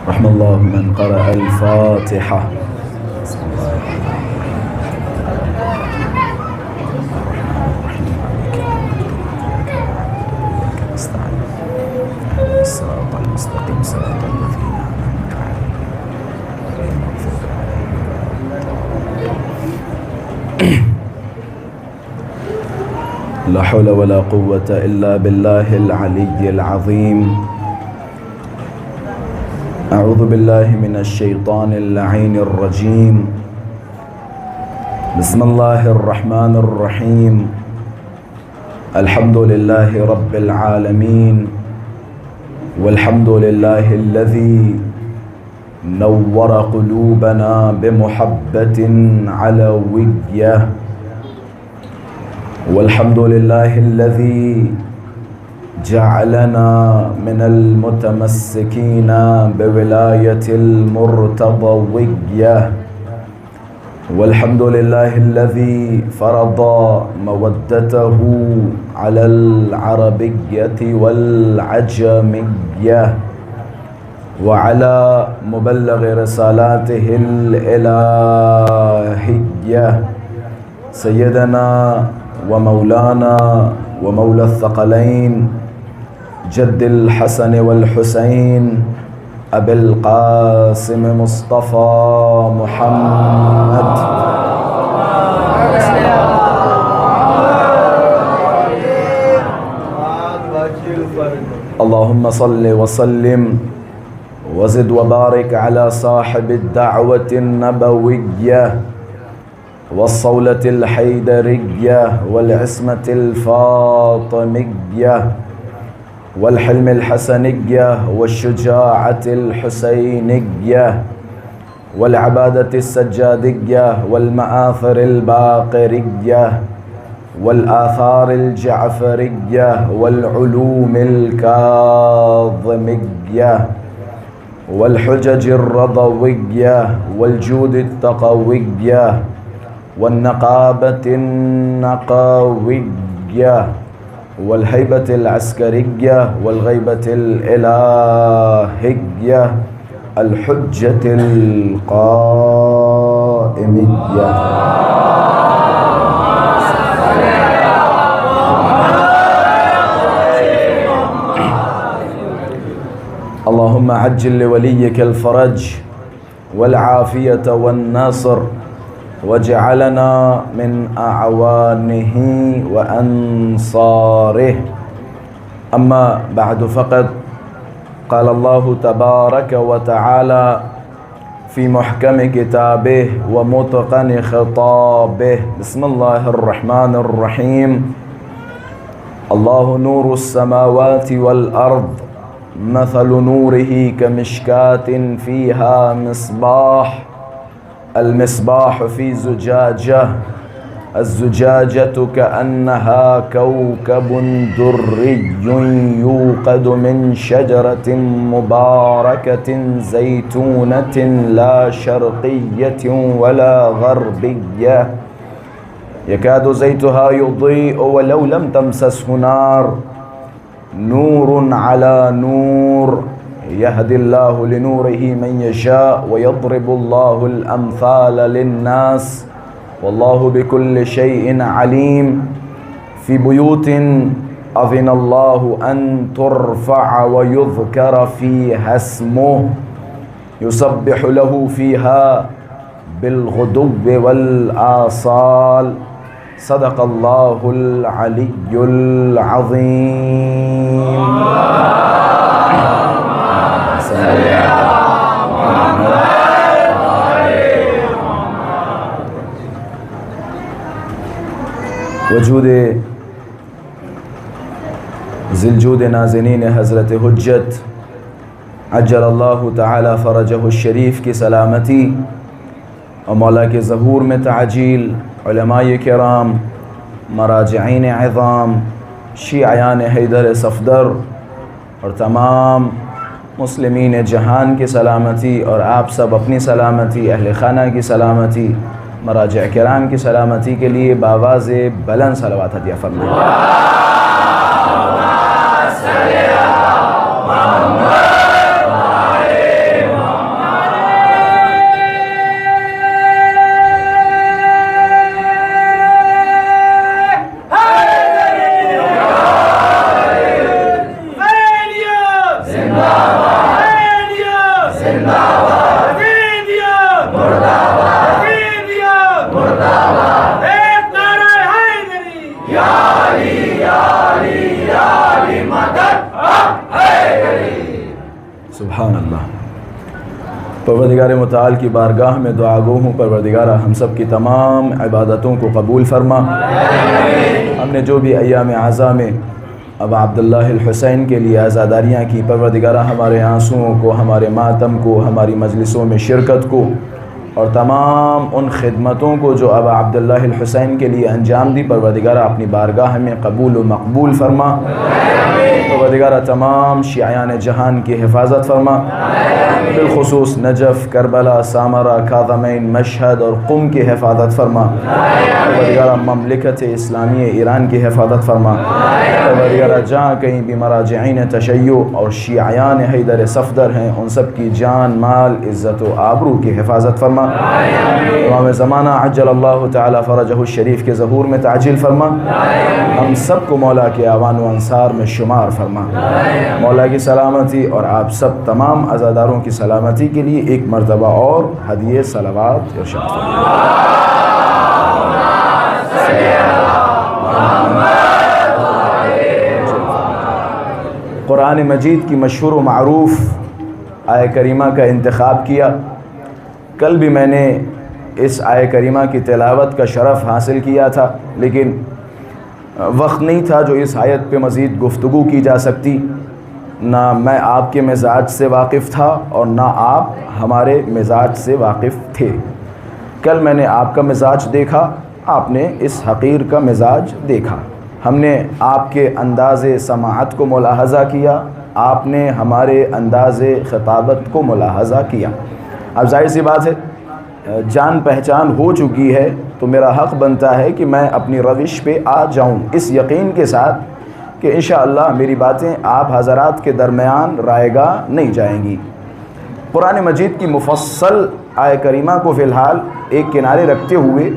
رحم الله من قرأ الفاتحة. الصراط المستقيم صراط الذين أنعمت عليهم غير المغضوب عليهم. لا حول ولا قوة إلا بالله العلي العظيم. أعوذ بالله من الشيطان اللعين الرجيم. بسم الله الرحمن الرحيم. الحمد لله رب العالمين، والحمد لله الذي نور قلوبنا بمحبة علوية، والحمد لله الذي جعلنا من المتمسكين بولاية المرتضوية، والحمد لله الذي فرض مودته على العربية والعجمية وعلى مبلغ رسالاته الإلهية سيدنا ومولانا ومولى الثقلين جد الحسن والحسين أبي القاسم مصطفى محمد اللهم صل وسلم وزد وبارك على صاحب الدعوة النبوية والصولة الحيدرية والعصمة الفاطمية والحلم الحسنية والشجاعة الحسينية والعبادة السجادية والمآثر الباقرية والآثار الجعفرية والعلوم الكاظمية والحجج الرضوية والجود التقوية والنقابة النقوية والهيبة العسكرية والغيبة الإلهية الحجة القائمية. اللهم عجل لوليك الفرج والعافية والنصر، واجعلنا من أعوانه وأنصاره. أما بعد، فقد قال الله تبارك وتعالى في محكم كتابه ومتقن خطابه. بسم الله الرحمن الرحيم. الله نور السماوات والأرض، مثل نوره كمشكاة فيها مصباح، المصباح في زجاجة، الزجاجة كأنها كوكب دري يوقد من شجرة مباركة زيتونة لا شرقية ولا غربية يكاد زيتها يضيء ولو لم تمسسه نار، نور على نور، يهدي الله لنوره من يشاء ويضرب الله الأمثال للناس والله بكل شيء عليم. في بيوت أذن الله أن ترفع ويذكر فيها اسمه يسبح له فيها بالغدو والآصال. صدق الله العلي العظيم. وجود ذی الجود نازنین حضرت حجت عجل اللہ تعالی فرجہ الشریف کی سلامتی اور مولا کے ظہور میں تعجیل، علماء کرام، مراجعین عظام، شیعیان حیدر صفدر اور تمام مسلمین جہان کی سلامتی، اور آپ سب اپنی سلامتی، اہل خانہ کی سلامتی، مراجع کرام کی سلامتی کے لیے باواز بلند صلوات عطیہ فرمائیں۔ پروردگار متعال کی بارگاہ میں دعا گو ہوں، پروردگارہ ہم سب کی تمام عبادتوں کو قبول فرما۔ ہم نے جو بھی ایام اعزاء میں ابا عبداللہ الحسین کے لیے عزاداریاں کی، پروردگارہ ہمارے آنسوؤں کو، ہمارے ماتم کو، ہماری مجلسوں میں شرکت کو اور تمام ان خدمتوں کو جو ابا عبداللہ الحسین کے لیے انجام دی، پروردگارہ اپنی بارگاہ میں قبول و مقبول فرما۔ پروردگارہ تمام شیعان جہان کی حفاظت فرما، بالخصوص نجف، کربلا، سامرہ، کاظمین، مشہد اور قم کی حفاظت فرما۔ پروردگارہ مملکت اسلامی ایران کی حفاظت فرما۔ پروردگارہ جہاں کہیں بھی مراجعین تشیع اور شیعیان حیدر صفدر ہیں، ان سب کی جان، مال، عزت و آبرو کی حفاظت فرما۔ امام زمانہ عجل اللہ تعالی فرجہ الشریف کے ظہور میں تعجیل فرما۔ ہم سب کو مولا کے اعوان و انصار میں شمار فرما۔ مولا کی سلامتی اور آپ سب تمام عزاداروں کی سلامتی کے لیے ایک مرتبہ اور ہدیہ صلوات ارشاد فرما۔ قرآن مجید کی مشہور و معروف آیہ کریمہ کا انتخاب کیا۔ کل بھی میں نے اس آیہ کریمہ کی تلاوت کا شرف حاصل کیا تھا، لیکن وقت نہیں تھا جو اس آیت پہ مزید گفتگو کی جا سکتی۔ نہ میں آپ کے مزاج سے واقف تھا اور نہ آپ ہمارے مزاج سے واقف تھے۔ کل میں نے آپ کا مزاج دیکھا، آپ نے اس حقیر کا مزاج دیکھا۔ ہم نے آپ کے انداز سماعت کو ملاحظہ کیا، آپ نے ہمارے انداز خطابت کو ملاحظہ کیا۔ اب ظاہر سی بات ہے، جان پہچان ہو چکی ہے تو میرا حق بنتا ہے کہ میں اپنی روش پہ آ جاؤں، اس یقین کے ساتھ کہ انشاءاللہ میری باتیں آپ حضرات کے درمیان رائیگاں نہیں جائیں گی۔ قرآن مجید کی مفصل آیہ کریمہ کو فی الحال ایک کنارے رکھتے ہوئے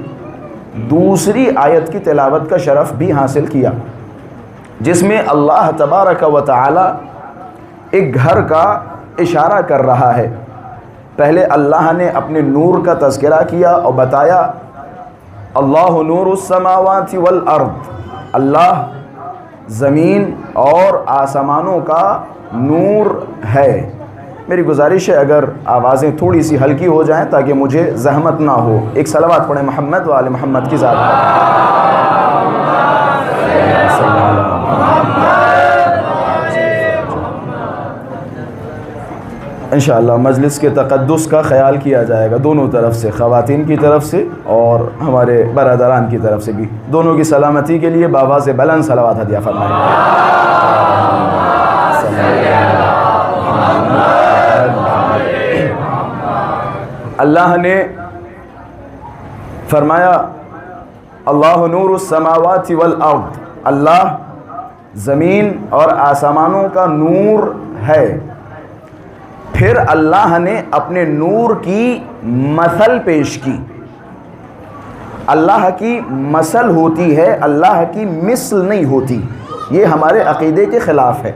دوسری آیت کی تلاوت کا شرف بھی حاصل کیا، جس میں اللہ تبارک و تعالی ایک گھر کا اشارہ کر رہا ہے۔ پہلے اللہ نے اپنے نور کا تذکرہ کیا اور بتایا اللہ نور السماوات والارض، اللہ زمین اور آسمانوں کا نور ہے۔ میری گزارش ہے اگر آوازیں تھوڑی سی ہلکی ہو جائیں تاکہ مجھے زحمت نہ ہو، ایک صلوات پڑھیں محمد و آل محمد کی ذات پر۔ انشاءاللہ مجلس کے تقدس کا خیال کیا جائے گا، دونوں طرف سے، خواتین کی طرف سے اور ہمارے برادران کی طرف سے بھی، دونوں کی سلامتی کے لیے بآواز بلند صلوات ہدیہ فرمائیں۔ اللہ نے فرمایا اللہ نور السماوات والارض، اللہ زمین اور آسمانوں کا نور ہے۔ پھر اللہ نے اپنے نور کی مثل پیش کی۔ اللہ کی مثل ہوتی ہے، اللہ کی مثل نہیں ہوتی، یہ ہمارے عقیدے کے خلاف ہے۔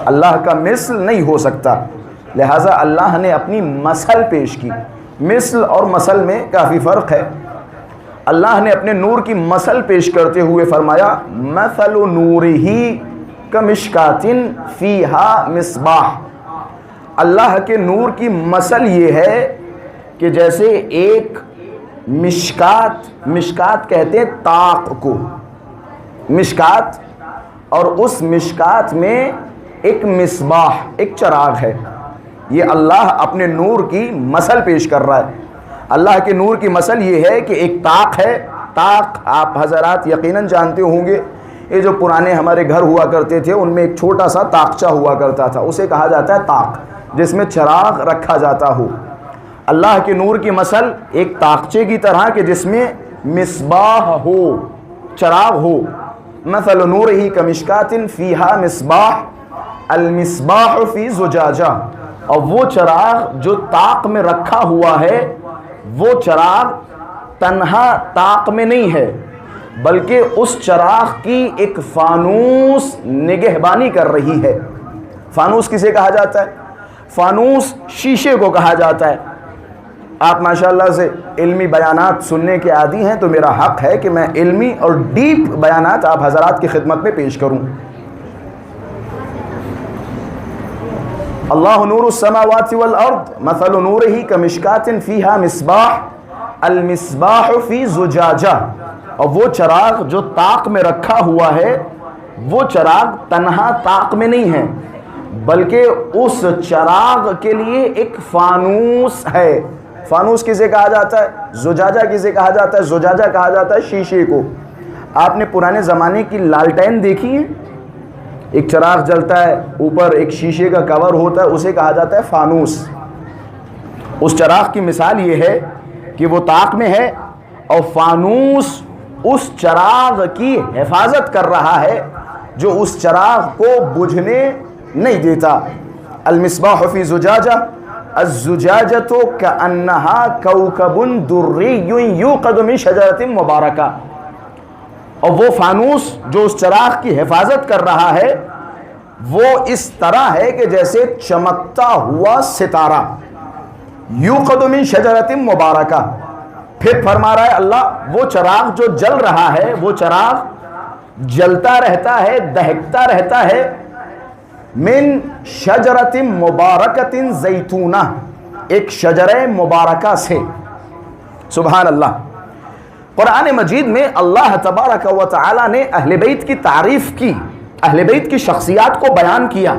اللہ کا مثل نہیں ہو سکتا، لہٰذا اللہ نے اپنی مثل پیش کی۔ مثل اور مثل میں کافی فرق ہے۔ اللہ نے اپنے نور کی مثل پیش کرتے ہوئے فرمایا مثل نورہ کمشکات فیہا مصباح، اللہ کے نور کی مثل یہ ہے کہ جیسے ایک مشکات کہتے ہیں طاق کو، مشکات، اور اس مشکات میں ایک مصباح، ایک چراغ ہے۔ یہ اللہ اپنے نور کی مثل پیش کر رہا ہے۔ اللہ کے نور کی مثل یہ ہے کہ ایک طاق ہے۔ طاق آپ حضرات یقیناً جانتے ہوں گے، یہ جو پرانے ہمارے گھر ہوا کرتے تھے ان میں ایک چھوٹا سا طاقچہ ہوا کرتا تھا، اسے کہا جاتا ہے طاق، جس میں چراغ رکھا جاتا ہو۔ اللہ کے نور کی مثل ایک طاقچے کی طرح کہ جس میں مصباح ہو، چراغ ہو۔ مثل نورہ کمشکات فیہا مصباح، المصباح فی زجاجہ، اور وہ چراغ جو طاق میں رکھا ہوا ہے، وہ چراغ تنہا طاق میں نہیں ہے، بلکہ اس چراغ کی ایک فانوس نگہبانی کر رہی ہے۔ فانوس کسے کہا جاتا ہے؟ فانوس شیشے کو کہا جاتا ہے۔ آپ ماشاءاللہ سے علمی بیانات سننے کے عادی ہیں تو میرا حق ہے کہ میں علمی اور ڈیپ بیانات آپ حضرات کی خدمت میں پیش کروں۔ اللہ نور السماوات والارض مثل نورہ کمشکات فیہا مصباح المصباح فی زجاجہ. اور وہ چراغ جو طاق میں رکھا ہوا ہے وہ چراغ تنہا طاق میں نہیں ہے بلکہ اس چراغ کے لیے ایک فانوس ہے. فانوس کسے کہا جاتا ہے؟ زجاجہ کسے کہا جاتا ہے؟ زجاجہ کہا جاتا ہے شیشے کو. آپ نے پرانے زمانے کی لالٹین دیکھی ہے؟ ایک چراغ جلتا ہے، اوپر ایک شیشے کا کور ہوتا ہے، اسے کہا جاتا ہے فانوس. اس چراغ کی مثال یہ ہے کہ وہ طاق میں ہے اور فانوس اس چراغ کی حفاظت کر رہا ہے جو اس چراغ کو بجھنے نہیں دیتا. المصباح فی زجاجہ الزجاجۃ کأنہا کوکب دری یوقد من شجرۃ مبارکہ. اور وہ فانوس جو اس چراغ کی حفاظت کر رہا ہے وہ اس طرح ہے کہ جیسے چمکتا ہوا ستارہ. یوقد من شجرۃ مبارکہ. پھر فرما رہا ہے اللہ وہ چراغ جو جل رہا ہے وہ چراغ جلتا رہتا ہے، دہکتا رہتا ہے من شجرۃ مبارکۃ زیتونہ، ایک شجرہ مبارکہ سے. سبحان اللہ. قرآن مجید میں اللہ تبارک و تعالی نے اہل بیت کی تعریف کی، اہل بیت کی شخصیات کو بیان کیا،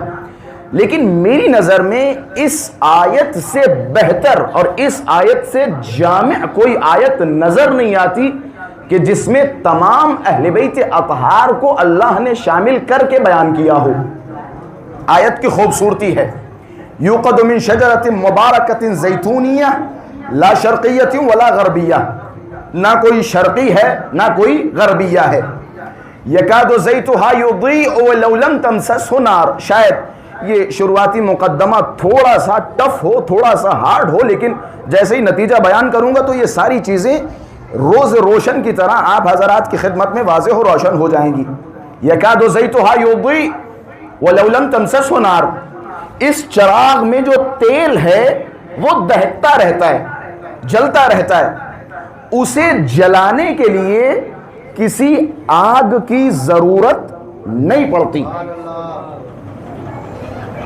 لیکن میری نظر میں اس آیت سے بہتر اور اس آیت سے جامع کوئی آیت نظر نہیں آتی کہ جس میں تمام اہل بیت اطہار کو اللہ نے شامل کر کے بیان کیا ہو. آیت کی خوبصورتی ہے یوقد من شجرۃ مبارکۃ زیتونیہ لا شرقیۃ ولا غربیہ. نہ کوئی شرقی ہے نہ کوئی غربیہ ہے. یکاد زیتھا یضیء ولو لم تمسسہ نار. شاید یہ شروعاتی مقدمہ تھوڑا سا ٹف ہو، تھوڑا سا ہارڈ ہو، لیکن جیسے ہی نتیجہ بیان کروں گا تو یہ ساری چیزیں روز روشن کی طرح آپ حضرات کی خدمت میں واضح و روشن ہو جائیں گی. یکاد زیتھا یضیء ولو لم تمسسہ نار. اس چراغ میں جو تیل ہے وہ دہکتا رہتا ہے، جلتا رہتا ہے. اسے جلانے کے لیے کسی آگ کی ضرورت نہیں پڑتی.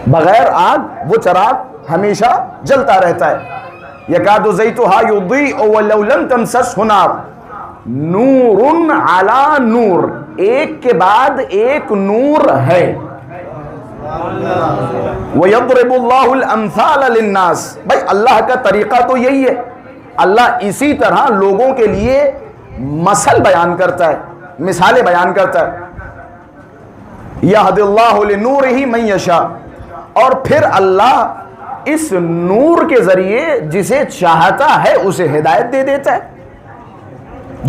بغیر آگ وہ چراغ ہمیشہ جلتا رہتا ہے. یکاد زیتھا یضیء ولو لم تمسسہ نار نور علی نور. ایک کے بعد ایک نور ہے. وَيَضْرِبُ اللَّهُ الْأَمْثَالَ لِلنَّاسِ. بھائی اللہ کا طریقہ تو یہی ہے. اللہ اسی طرح لوگوں کے لیے مثل بیان کرتا ہے، مثالیں بیان کرتا ہے. يَهْدِ اللَّهُ لِنُورِهِ مَن يَشَاءُ. اور پھر اللہ اس نور کے ذریعے جسے چاہتا ہے اسے ہدایت دے دیتا ہے،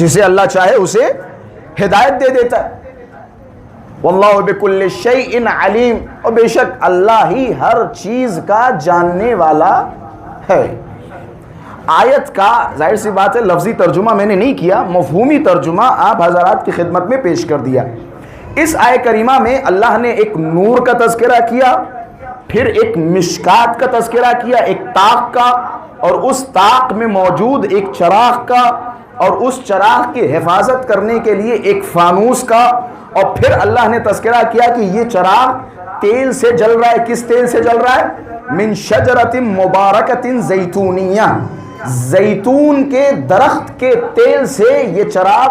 جسے اللہ چاہے اسے ہدایت دے دیتا ہے. واللہ بکل شیء علیم. اور بے شک اللہ ہی ہر چیز کا جاننے والا ہے. آیت کا ظاہر سی بات ہے لفظی ترجمہ میں نے نہیں کیا، مفہومی ترجمہ آپ حضرات کی خدمت میں پیش کر دیا. اس آیہ کریمہ میں اللہ نے ایک نور کا تذکرہ کیا، پھر ایک مشکات کا تذکرہ کیا، ایک طاق کا، اور اس طاق میں موجود ایک چراغ کا، اور اس چراغ کی حفاظت کرنے کے لیے ایک فانوس کا، اور پھر اللہ نے تذکرہ کیا کہ یہ چراغ تیل سے جل رہا ہے. کس تیل سے جل رہا ہے؟ من شجرۃ مبارکۃ زیتونیہ. زیتون کے درخت کے تیل سے یہ چراغ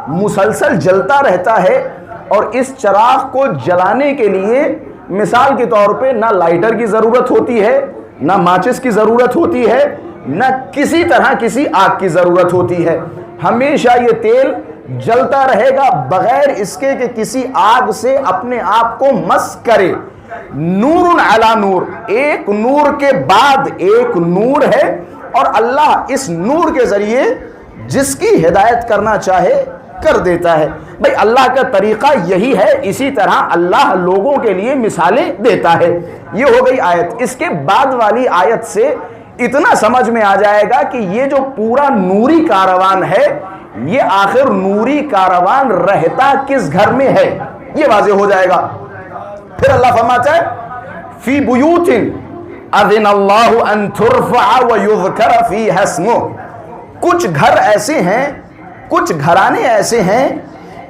مسلسل جلتا رہتا ہے. اور اس چراغ کو جلانے کے لیے مثال کے طور پہ نہ لائٹر کی ضرورت ہوتی ہے، نہ ماچس کی ضرورت ہوتی ہے، نہ کسی طرح کسی آگ کی ضرورت ہوتی ہے. ہمیشہ یہ تیل جلتا رہے گا بغیر اس کے کہ کسی آگ سے اپنے آپ کو مس کرے. نور علی نور. ایک نور کے بعد ایک نور ہے، اور اللہ اس نور کے ذریعے جس کی ہدایت کرنا چاہے کر دیتا ہے. بھئی اللہ کا طریقہ یہی ہے. اسی طرح اللہ لوگوں کے لیے مثالیں دیتا ہے. یہ ہو گئی آیت. اس کے بعد والی آیت سے اتنا سمجھ میں آ جائے گا کہ یہ جو پورا نوری کاروان ہے یہ آخر نوری کاروان رہتا کس گھر میں ہے یہ واضح ہو جائے گا. پھر اللہ فرماتا ہے فی بیوت اذن اللہ ان ترفع ویذکر فیہا اسمہ. کچھ گھر ایسے ہیں، کچھ گھرانے ایسے ہیں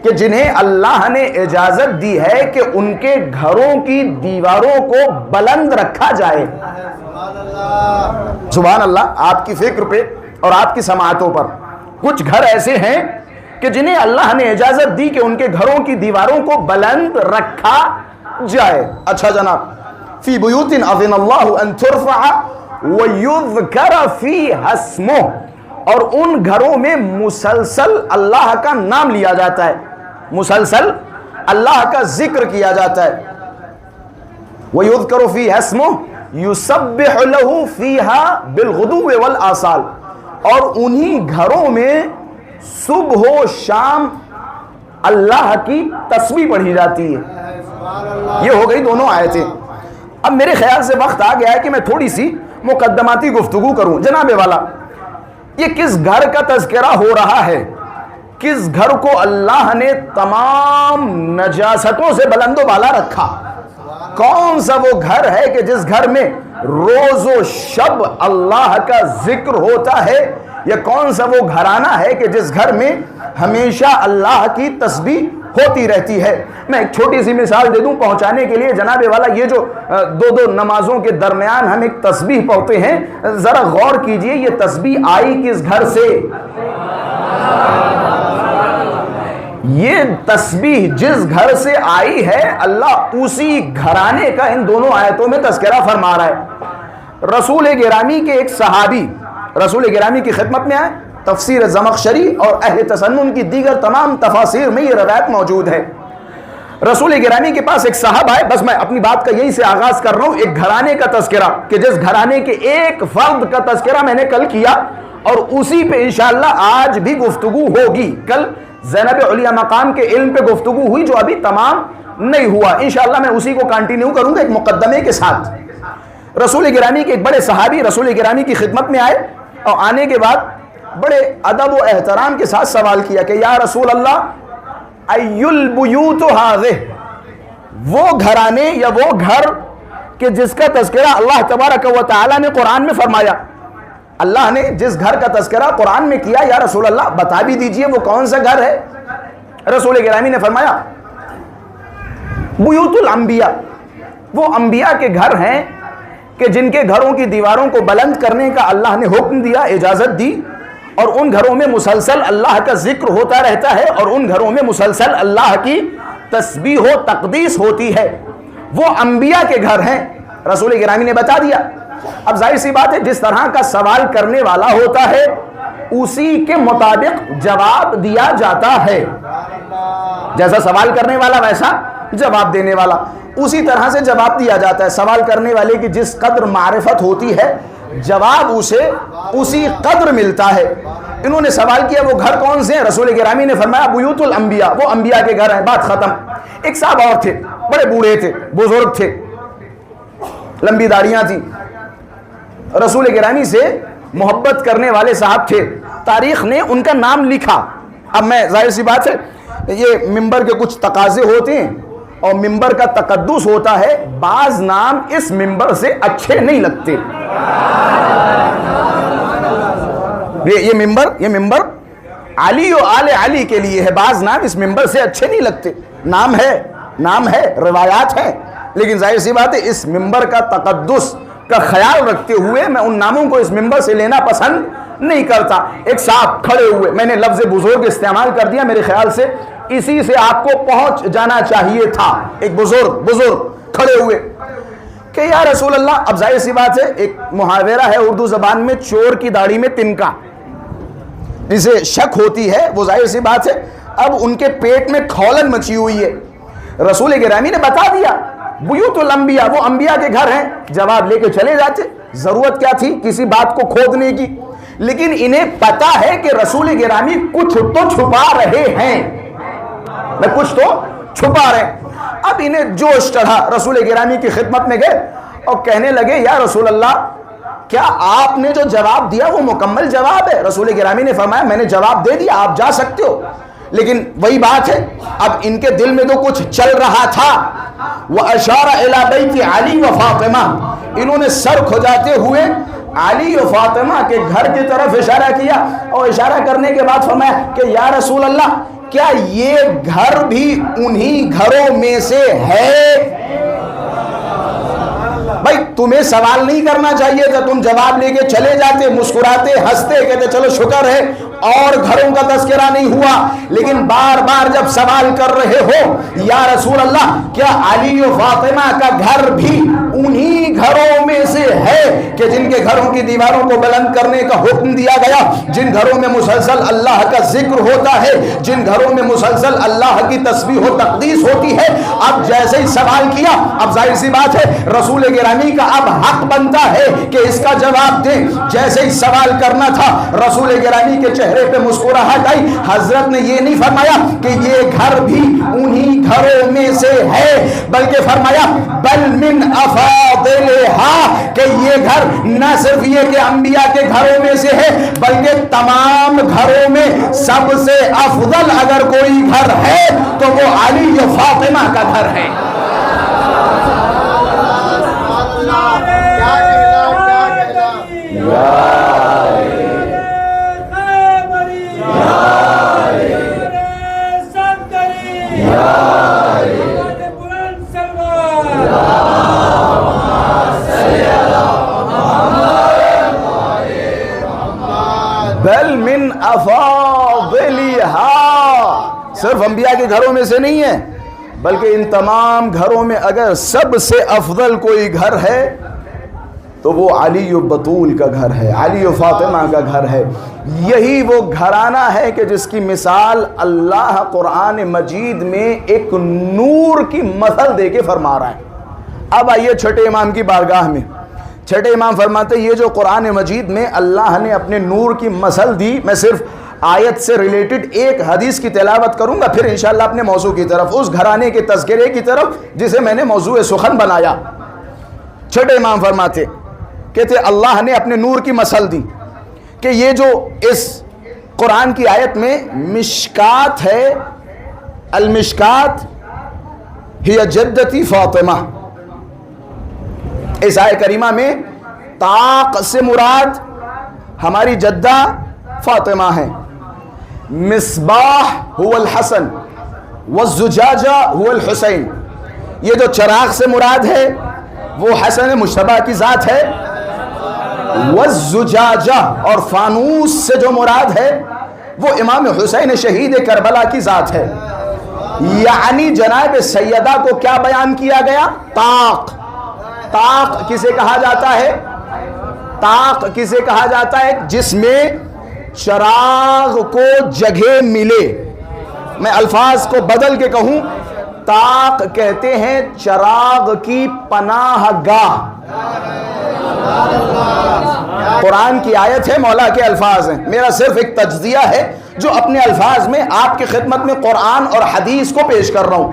کہ جنہیں اللہ نے اجازت دی ہے کہ ان کے گھروں کی دیواروں کو بلند رکھا جائے. سبحان اللہ. آپ کی فکر پہ اور آپ کی سماعتوں پر کچھ گھر ایسے ہیں کہ جنہیں اللہ نے اجازت دی کہ ان کے گھروں کی دیواروں کو بلند رکھا جائے. اچھا جناب. فی بیوت اذن اللہ ان ترفع ویذکر فیہا اسمہ، اور ان گھروں میں مسلسل اللہ کا نام لیا جاتا ہے، مسلسل اللہ کا ذکر کیا جاتا ہے. وَيُذْكَرُ فِيهَا اسْمُهُ يُسَبِّحُ لَهُ فِيهَا بِالْغُدُوِّ وَالْآصَالِ، اور انہی گھروں میں صبح و شام اللہ کی تسبیح پڑھی جاتی ہے. یہ ہو گئی دونوں آیتیں. اب میرے خیال سے وقت آ گیا ہے کہ میں تھوڑی سی مقدماتی گفتگو کروں. جناب والا، یہ کس گھر کا تذکرہ ہو رہا ہے؟ کس گھر کو اللہ نے تمام نجاستوں سے بلند و بالا رکھا؟ کون سا وہ گھر ہے کہ جس گھر میں روز و شب اللہ کا ذکر ہوتا ہے؟ یا کون سا وہ گھرانہ ہے کہ جس گھر میں ہمیشہ اللہ کی تسبیح ہوتی رہتی ہے؟ میں ایک چھوٹی سی مثال دے دوں پہنچانے کے لیے. جناب والا، یہ جو دو نمازوں کے درمیان ہم ایک تسبیح پڑھتے ہیں، ذرا غور کیجئے یہ تسبیح آئی کس گھر سے؟ یہ تسبیح جس گھر سے آئی ہے اللہ اسی گھرانے کا ان دونوں آیتوں میں تذکرہ فرما رہا ہے. رسول گرامی کے ایک صحابی رسول گرامی کی خدمت میں آئے. تفسیر زمخشری اور اہل تسنن کی دیگر تمام تفاسیر میں یہ روایت موجود ہے. رسول گرامی کے پاس ایک صاحب آئے. بس میں اپنی بات کا یہی سے آغاز کر رہا ہوں، ایک گھرانے کا تذکرہ، کہ جس گھرانے کے ایک فرد کا تذکرہ میں نے کل کیا اور اسی پہ انشاءاللہ آج بھی گفتگو ہوگی. کل زینب علیہ مقام کے علم پہ گفتگو ہوئی جو ابھی تمام نہیں ہوا. انشاءاللہ میں اسی کو کنٹینیو کروں گا ایک مقدمے کے ساتھ. رسول گرامی کے ایک بڑے صحابی رسول گرامی کی خدمت میں آئے اور آنے کے بعد بڑے ادب و احترام کے ساتھ سوال کیا کہ یا رسول اللہ، ای البیوت ہذہ، وہ گھرانے یا وہ گھر کہ جس کا تذکرہ اللہ تبارک و تعالی نے قرآن میں فرمایا، اللہ نے جس گھر کا تذکرہ قرآن میں کیا، یا رسول اللہ بتا بھی دیجئے وہ کون سا گھر ہے؟ رسول گرامی نے فرمایا بیوت الانبیاء، وہ انبیاء کے گھر ہیں کہ جن کے گھروں کی دیواروں کو بلند کرنے کا اللہ نے حکم دیا، اجازت دی، اور ان گھروں میں مسلسل اللہ کا ذکر ہوتا رہتا ہے اور ان گھروں میں مسلسل اللہ کی تسبیح و تقدیس ہوتی ہے. وہ انبیاء کے گھر ہیں. رسول گرامی نے بتا دیا. اب ظاہر سی بات ہے جس طرح کا سوال کرنے والا ہوتا ہے اسی کے مطابق جواب دیا جاتا ہے. جیسا سوال کرنے والا ویسا جواب دینے والا، اسی طرح سے جواب دیا جاتا ہے. سوال کرنے والے کی جس قدر معرفت ہوتی ہے جواب اسے اسی قدر ملتا ہے. انہوں نے سوال کیا وہ گھر کون سے ہیں؟ رسول گرامی نے فرمایا بیوت الانبیاء، وہ انبیاء کے گھر ہیں. بات ختم. ایک صاحب اور تھے، بڑے بوڑھے تھے، بزرگ تھے، لمبی داڑیاں تھیں، رسول گرامی سے محبت کرنے والے صاحب تھے. تاریخ نے ان کا نام لکھا. اب میں ظاہر سی بات ہے یہ ممبر کے کچھ تقاضے ہوتے ہیں اور ممبر کا تقدس ہوتا ہے، بعض نام اس ممبر سے اچھے نہیں لگتے. یہ ممبر علی و آل علی کے لیے ہے، بعض نام اس ممبر سے اچھے نہیں لگتے. نام ہے روایات ہیں، لیکن ظاہر سی بات ہے اس ممبر کا تقدس کا خیال رکھتے ہوئے میں ان ناموں کو اس ممبر سے لینا پسند نہیں کرتا. ایک صاحب کھڑے ہوئے، میں نے لفظ بزرگ استعمال کر دیا، میرے خیال سے اسی سے آپ کو پہنچ جانا چاہیے تھا. ایک بزرگ کھڑے ہوئے کہ یا رسول اللہ، اب ظاہر سی بات ہے ایک محاورہ ہے اردو زبان میں، چور کی داڑھی میں تنکا، جسے شک ہوتی ہے وہ ظاہر سی بات ہے اب ان کے پیٹ میں کھولن مچی ہوئی ہے. رسول گرامی نے بتا دیا بیوت الانبیاء، وہ انبیاء کے گھر ہیں. جواب لے کے چلے جاتے، ضرورت کیا تھی کسی بات کو کھودنے کی. لیکن انہیں پتا ہے کہ رسول گرامی کچھ تو چھپا رہے ہیں، کچھ تو چھپا رہے ہیں. اب انہیں جوش چڑھا، رسول گرامی کی خدمت میں گئے اور کہنے لگے یا رسول اللہ، کیا آپ نے جو جواب دیا وہ مکمل جواب ہے؟ رسول گرامی نے فرمایا میں نے جواب دے دیا، آپ جا سکتے ہو. لیکن وہی بات ہے اب ان کے دل میں تو کچھ چل رہا تھا. وَأَشَارَ إِلَى بَيْتِ عَلِي وَفَاطِمَةَ، انہوں نے سر کھجاتے ہوئے علی و فاطمہ کے گھر کی طرف اشارہ کیا اور اشارہ کرنے کے بعد فرمایا کہ یا رسول اللہ، کیا یہ گھر بھی انہی گھروں میں سے ہے؟ بھائی تمہیں سوال نہیں کرنا چاہیے تھا، تم جواب لے کے چلے جاتے، مسکراتے ہنستے، کہتے چلو شکر ہے اور گھروں کا تذکرہ نہیں ہوا. لیکن بار بار جب سوال کر رہے ہو یا رسول اللہ کیا علی و فاطمہ کا گھر بھی انہی گھروں میں سے ہے کہ جن کے گھروں کی دیواروں کو بلند کرنے کا حکم دیا گیا، جن گھروں میں مسلسل اللہ کا ذکر ہوتا ہے، جن گھروں میں مسلسل اللہ کی تسبیح و تقدیس ہوتی ہے. اب جیسے ہی سوال کیا، اب ظاہر سی بات ہے رسول گرامی کا اب حق بنتا ہے کہ اس کا جواب دیں. جیسے ہی سوال کرنا تھا رسول گرامی کے چہرے پہ مسکراہٹ آئی. حضرت نے یہ نہیں فرمایا کہ یہ گھر بھی انہی گھروں میں سے ہے، بلکہ فرمایا بل من افاضلها، کہ یہ گھر نہ صرف یہ کہ انبیاء کے گھروں میں سے ہے بلکہ تمام گھروں میں سب سے افضل اگر کوئی گھر ہے تو وہ علی و فاطمہ کا گھر ہے. بل من افاضلها، صرف انبیاء کے گھروں میں سے نہیں ہے بلکہ ان تمام گھروں میں اگر سب سے افضل کوئی گھر ہے تو وہ علی و بطول کا گھر ہے، علی و فاطمہ کا گھر ہے. یہی وہ گھرانہ ہے کہ جس کی مثال اللہ قرآن مجید میں ایک نور کی مثل دے کے فرما رہا ہے. اب آئیے چھٹے امام کی بارگاہ میں. چھٹے امام فرماتے یہ جو قرآن مجید میں اللہ نے اپنے نور کی مثل دی، میں صرف آیت سے ریلیٹڈ ایک حدیث کی تلاوت کروں گا، پھر انشاءاللہ اپنے موضوع کی طرف، اس گھرانے کے تذکرے کی طرف جسے میں نے موضوع سخن بنایا. چھٹے امام فرماتے کہتے اللہ نے اپنے نور کی مثل دی کہ یہ جو اس قرآن کی آیت میں مشکات ہے، المشکات ہی جدتی فاطمہ، اس آیت کریمہ میں طاق سے مراد ہماری جدہ فاطمہ ہے. مصباح هو الحسن والزجاجہ هو الحسین، یہ جو چراغ سے مراد ہے وہ حسن مجتبیٰ کی ذات ہے. والزجاجہ، اور فانوس سے جو مراد ہے وہ امام حسین شہید کربلا کی ذات ہے. یعنی جناب سیدہ کو کیا بیان کیا گیا؟ طاق. طاق کسے کہا جاتا ہے؟ طاق کسے کہا جاتا ہے؟ جس میں چراغ کو جگہ ملے. میں الفاظ کو بدل کے کہوں، طاق کہتے ہیں چراغ کی پناہ گاہ. قرآن کی آیت ہے، مولا کے الفاظ ہیں، میرا صرف ایک تجزیہ ہے جو اپنے الفاظ میں آپ کی خدمت میں قرآن اور حدیث کو پیش کر رہا ہوں.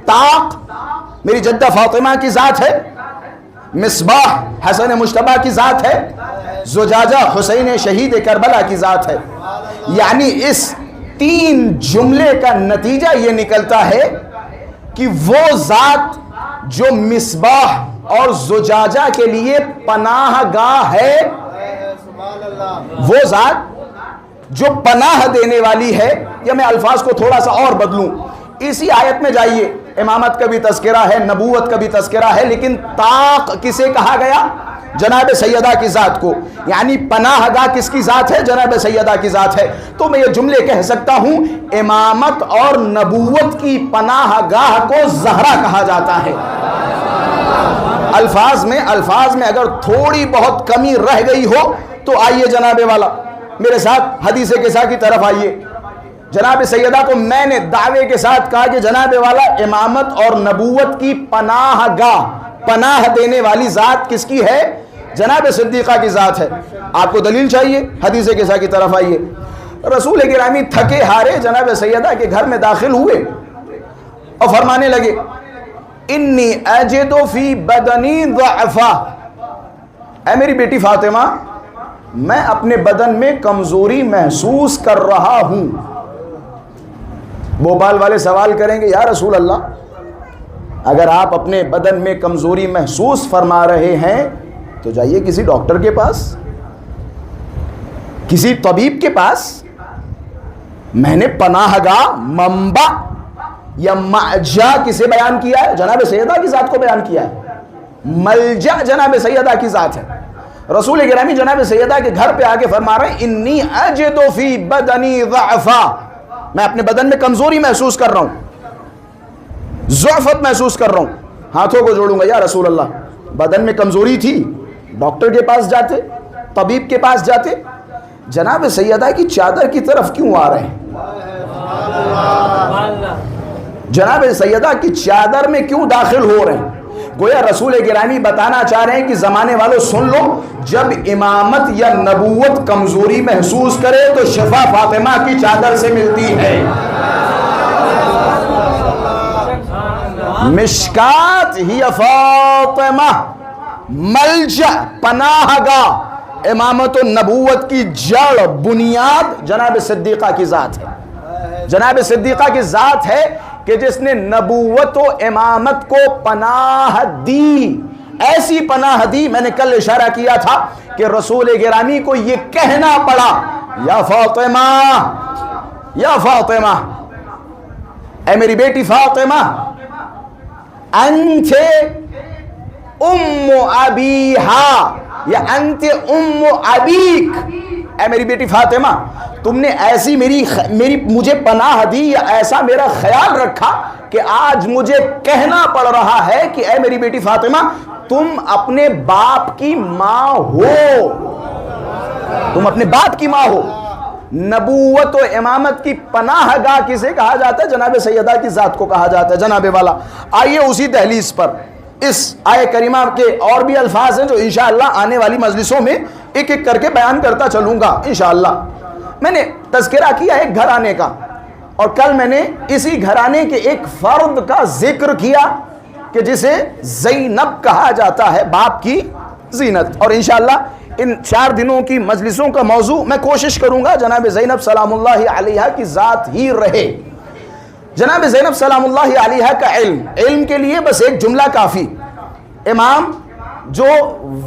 طاق میری جدہ فاطمہ کی ذات ہے، مصباح حسن مجتبیٰ کی ذات ہے، زجاجہ حسین شہید کربلا کی ذات ہے. یعنی اس تین جملے کا نتیجہ یہ نکلتا ہے کہ وہ ذات جو مصباح اور زجاجہ کے لیے پناہ گاہ ہے، وہ ذات جو پناہ دینے والی ہے، یا میں الفاظ کو تھوڑا سا اور بدلوں، اسی آیت میں جائیے، امامت کا بھی تذکرہ ہے، نبوت کا بھی تذکرہ ہے، لیکن طاق کسے کہا گیا؟ جناب سیدہ کی ذات کو. یعنی پناہ گاہ کس کی ذات ہے؟ جناب سیدہ کی ذات ہے. تو میں یہ جملے کہہ سکتا ہوں امامت اور نبوت کی پناہ گاہ کو زہرا کہا جاتا ہے. الفاظ میں اگر تھوڑی بہت کمی رہ گئی ہو تو آئیے جناب والا میرے ساتھ حدیث قصہ کی طرف آئیے. جناب سیدہ کو میں نے دعوے کے ساتھ کہا کہ جناب والا امامت اور نبوت کی پناہ گاہ، پناہ دینے والی ذات کس کی ہے؟ جناب صدیقہ کی ذات ہے. آپ کو دلیل چاہیے؟ حدیث قصہ کی طرف آئیے. رسول گرامی تھکے ہارے جناب سیدہ کے گھر میں داخل ہوئے اور فرمانے لگے انی اجد فی بدنی ضعفا، اے میری بیٹی فاطمہ میں اپنے بدن میں کمزوری محسوس کر رہا ہوں. بھوپال والے سوال کریں گے یا رسول اللہ اگر آپ اپنے بدن میں کمزوری محسوس فرما رہے ہیں تو جائیے کسی ڈاکٹر کے پاس، کسی طبیب کے پاس. میں نے پناہ گاہ، منبع یا مأجا کسے بیان کیا ہے؟ جناب سیدہ کی ذات کو بیان کیا ہے. ملجا جناب سیدہ کی ذات ہے. رسول گرامی جناب سیدہ کے گھر پہ آگے فرما رہے ہیں انی اجد فی بدنی ضعفا، میں اپنے بدن میں کمزوری محسوس کر رہا ہوں، ضعفت محسوس کر رہا ہوں. ہاتھوں کو جوڑوں گا یا رسول اللہ، بدن میں کمزوری تھی، ڈاکٹر کے پاس جاتے، طبیب کے پاس جاتے. جناب سیدہ کی چادر کی طرف کیوں آ رہے ہیں؟ جناب سیدہ کی چادر میں کیوں داخل ہو رہے ہیں؟ گویا رسول گرامی بتانا چاہ رہے ہیں کہ زمانے والوں سن لو، جب امامت یا نبوت کمزوری محسوس کرے تو شفا فاطمہ کی چادر سے ملتی ہے. مشکات ہی فاطمہ، ملجا پناہ گاہ، امامت و نبوت کی جڑ بنیاد جناب صدیقہ کی ذات ہے. جناب صدیقہ کی ذات ہے کہ جس نے نبوت و امامت کو پناہ دی. ایسی پناہ دی، میں نے کل اشارہ کیا تھا کہ رسول گرامی کو یہ کہنا پڑا یا فاطمہ، یا فاطمہ، اے میری بیٹی فاطمہ، انت ام ابیہا یا انت ام ابیک، اے میری بیٹی فاطمہ تم نے ایسی میری مجھے پناہ دی یا ایسا میرا خیال رکھا کہ آج مجھے کہنا پڑ رہا ہے کہ اے میری بیٹی فاطمہ تم اپنے باپ کی ماں ہو، تم اپنے باپ کی ماں ہو. نبوت و امامت کی پناہ گاہ کسے کہا جاتا ہے؟ جناب سیدہ کی ذات کو کہا جاتا ہے. جناب والا آئیے اسی دہلیز پر اس آیہ کریمہ کے اور بھی الفاظ ہیں جو انشاءاللہ آنے والی مجلسوں میں ایک ایک کر کے بیان کرتا چلوں گا انشاءاللہ. میں نے تذکرہ کیا ایک گھرانے کا، اور کل میں نے اسی گھرانے کے ایک فرد کا ذکر کیا کہ جسے زینب کہا جاتا ہے، باپ کی زینت. اور انشاءاللہ ان 4 دنوں کی مجلسوں کا موضوع میں کوشش کروں گا جناب زینب سلام اللہ علیہ کی ذات ہی رہے. جناب زینب سلام اللہ علیہ کا علم کے لیے بس ایک جملہ کافی. امام جو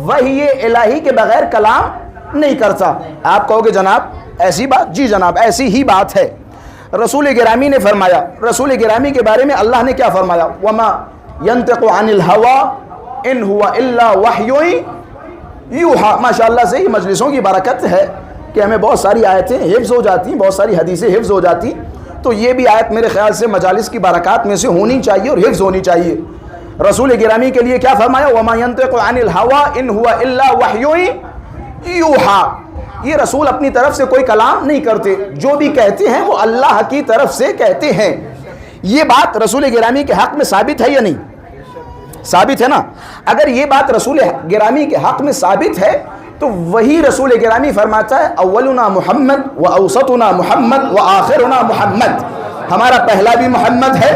وحی الہی کے بغیر کلام نہیں کرتا. آپ کہو گے جناب ایسی بات؟ جی جناب ایسی ہی بات ہے. رسول گرامی نے فرمایا، رسول گرامی کے بارے میں اللہ نے کیا فرمایا؟ وما ينطق عن الهوى ان هو الا وحی یوحا. ماشاءاللہ سے ہی مجلسوں کی برکت ہے کہ ہمیں بہت ساری آیتیں حفظ ہو جاتی ہیں، بہت ساری حدیثیں حفظ ہو جاتی، تو یہ بھی آیت میرے خیال سے مجالس کی برکات میں سے ہونی چاہیے اور حفظ ہونی چاہیے. رسول گرامی کے لیے کیا فرمایا؟ وما ينطق عن الهوى ان هو الا وحی یوحا. یہ رسول اپنی طرف سے کوئی کلام نہیں کرتے، جو بھی کہتے ہیں وہ اللہ کی طرف سے کہتے ہیں. یہ بات رسول گرامی کے حق میں ثابت ہے یا نہیں؟ ثابت ہے نا. اگر یہ بات رسول گرامی کے حق میں ثابت ہے تو وہی رسول گرامی فرماتا ہے اولنا محمد و اوسطنا محمد و آخرنا محمد. ہمارا پہلا بھی محمد ہے،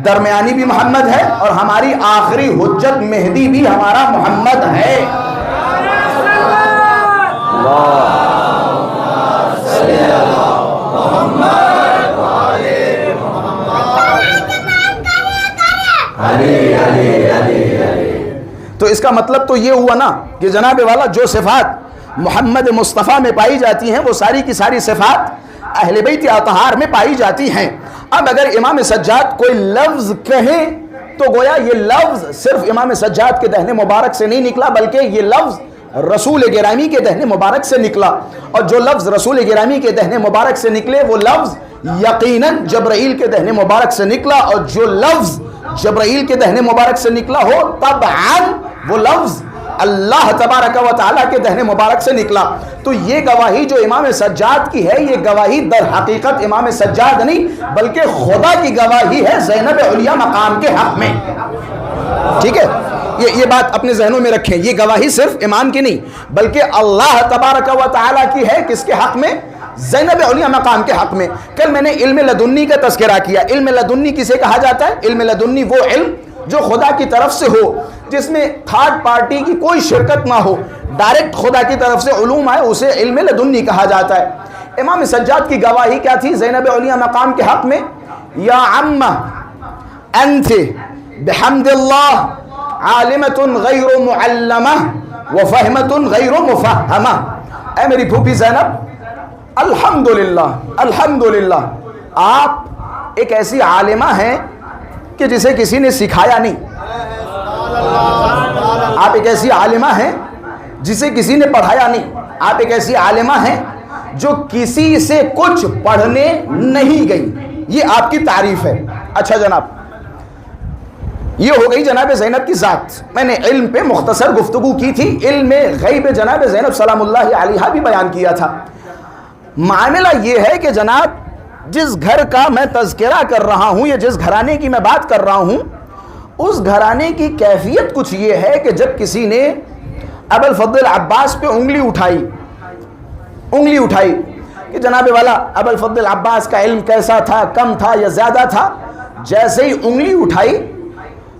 درمیانی بھی محمد ہے، اور ہماری آخری حجت مہدی بھی ہمارا محمد ہے. تو اس کا مطلب تو یہ ہوا نا کہ جناب والا جو صفات محمد مصطفیٰ میں پائی جاتی ہیں وہ ساری کی ساری صفات اہل بیت اطہار میں پائی جاتی ہیں. اب اگر امام سجاد کوئی لفظ کہیں تو گویا یہ لفظ صرف امام سجاد کے دہن مبارک سے نہیں نکلا، بلکہ یہ لفظ رسول گرامی کے دہن مبارک سے نکلا. اور جو لفظ رسول گرامی کے دہن مبارک سے نکلے وہ لفظ یقیناً جبرائیل کے دہن مبارک سے نکلا، اور جو لفظ جبرائیل کے دہن مبارک سے نکلا ہو طبعاً وہ لفظ اللہ تبارک و تعالیٰ کے دہن مبارک سے نکلا. تو یہ گواہی جو امام سجاد کی ہے، یہ گواہی در حقیقت امام سجاد نہیں بلکہ خدا کی گواہی ہے زینب علیہ مقام کے حق میں. ٹھیک ہے، یہ بات اپنے ذہنوں میں رکھیں. یہ گواہی صرف امام کی نہیں بلکہ اللہ تبارک و تعالیٰ کی ہے. کس کے حق میں؟ زینب علیہ مقام کے حق میں. کل میں نے علم لدنی کا تذکرہ کیا. علم لدنی کسے کہا جاتا ہے؟ علم لدنی وہ علم جو خدا کی طرف سے ہو، جس میں تھرڈ پارٹی کی کوئی شرکت نہ ہو، ڈائریکٹ خدا کی طرف سے علوم آئے، اسے علم لدنی کہا جاتا ہے. امام سجاد کی گواہی کیا تھی زینب علیہ مقام کے حق میں؟ یا عمہ انت بحمد اللہ عالمۃ غیر معلمہ وفہمۃ غیر مفہمہ. اے میری پھوپھی زینب، الحمدللہ الحمدللہ آپ ایک ایسی عالمہ ہیں کہ جسے کسی نے سکھایا نہیں. آپ ایک ایسی عالمہ ہیں جسے کسی نے پڑھایا نہیں. آپ ایک ایسی عالمہ ہیں جو کسی سے کچھ پڑھنے نہیں گئی. یہ آپ کی تعریف ہے. اچھا جناب، یہ ہو گئی جناب زینب کی ذات. میں نے علم پہ مختصر گفتگو کی تھی. علم غیب جناب زینب سلام اللہ علیہا بھی بیان کیا تھا. معاملہ یہ ہے کہ جناب جس گھر کا میں تذکرہ کر رہا ہوں یا جس گھرانے کی میں بات کر رہا ہوں، اس گھرانے کی کیفیت کچھ یہ ہے کہ جب کسی نے ابو الفضل عباس پہ انگلی اٹھائی کہ جناب والا ابو الفضل عباس کا علم کیسا تھا، کم تھا یا زیادہ تھا، جیسے ہی انگلی اٹھائی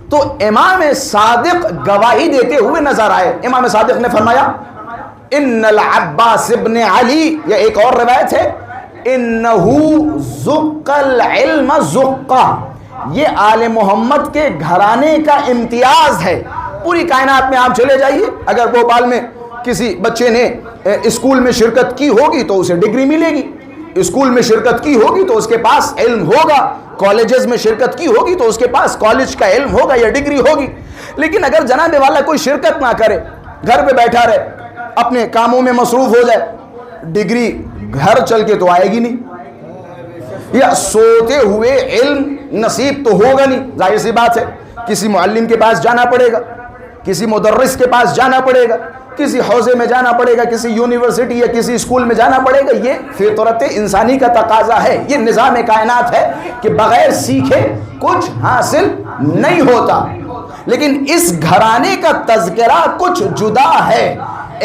تو امام صادق گواہی دیتے ہوئے نظر آئے. امام صادق نے فرمایا ان العباس ابن علی، یہ ایک اور روایت ہے، انہو زق العلم زقہ، یہ آل محمد کے گھرانے کا امتیاز ہے. پوری کائنات میں آپ چلے جائیے، اگر بھوپال میں کسی بچے نے اسکول میں شرکت کی ہوگی تو اسے ڈگری ملے گی، اسکول میں شرکت کی ہوگی تو اس کے پاس علم ہوگا، کالجز میں شرکت کی ہوگی تو اس کے پاس کالج کا علم ہوگا یا ڈگری ہوگی. لیکن اگر جناب والا کوئی شرکت نہ کرے، گھر پہ بیٹھا رہے، اپنے کاموں میں مصروف ہو جائے، ڈگری گھر چل کے تو آئے گی نہیں، یا سوتے ہوئے علم نصیب تو ہوگا نہیں. ظاہر سی بات ہے کسی معلم کے پاس جانا پڑے گا، کسی مدرس کے پاس جانا پڑے گا، کسی حوزے میں جانا پڑے گا، کسی یونیورسٹی یا کسی اسکول میں جانا پڑے گا. یہ فطرت انسانی کا تقاضا ہے، یہ نظام کائنات ہے کہ بغیر سیکھے کچھ حاصل نہیں ہوتا. لیکن اس گھرانے کا تذکرہ کچھ جدا ہے.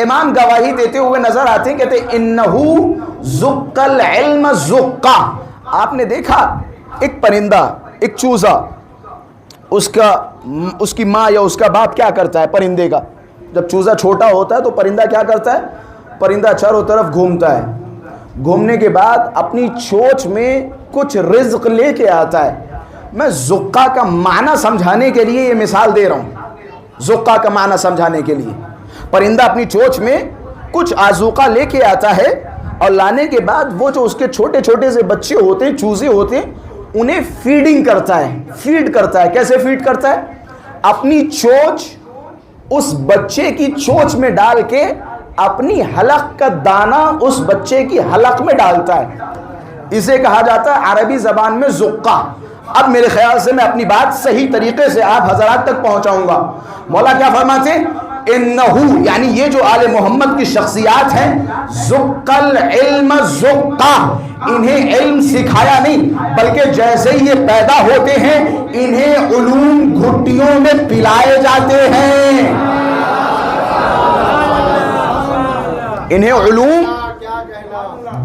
امام گواہی دیتے ہوئے نظر آتے ہیں، کہتے انہو زق العلم زقہ. آپ نے دیکھا ایک پرندہ، ایک چوزا، اس کی ماں یا اس کا باپ کیا کرتا ہے پرندے کا؟ جب چوزا چھوٹا ہوتا ہے تو پرندہ کیا کرتا ہے؟ پرندہ چاروں طرف گھومتا ہے، گھومنے کے بعد اپنی چونچ میں کچھ رزق لے کے آتا ہے. میں زقہ کا معنی سمجھانے کے لیے یہ مثال دے رہا ہوں. زقہ کا معنی سمجھانے کے لیے پرندہ اپنی چونچ میں کچھ آذوقہ لے کے آتا ہے، اور لانے کے بعد وہ جو اس کے چھوٹے چھوٹے سے بچے ہوتے ہیں، چوزے ہوتے ہیں، انہیں فیڈنگ کرتا ہے. فیڈ کرتا ہے. کیسے فیڈ کرتا ہے؟ اپنی چونچ اس بچے کی چونچ میں ڈال کے اپنی حلق کا دانہ اس بچے کی حلق میں ڈالتا ہے. اسے کہا جاتا ہے عربی زبان میں زقہ. اب میرے خیال سے میں اپنی بات صحیح طریقے سے آپ حضرات تک پہنچاؤں گا. مولا کیا فرماتے ہیں؟ انہو، یعنی یہ جو آل محمد کی شخصیات ہیں، زق العلم زقہ، انہیں علم سکھایا نہیں، بلکہ جیسے ہی یہ پیدا ہوتے ہیں انہیں علوم گھٹیوں میں پلائے جاتے ہیں. انہیں علوم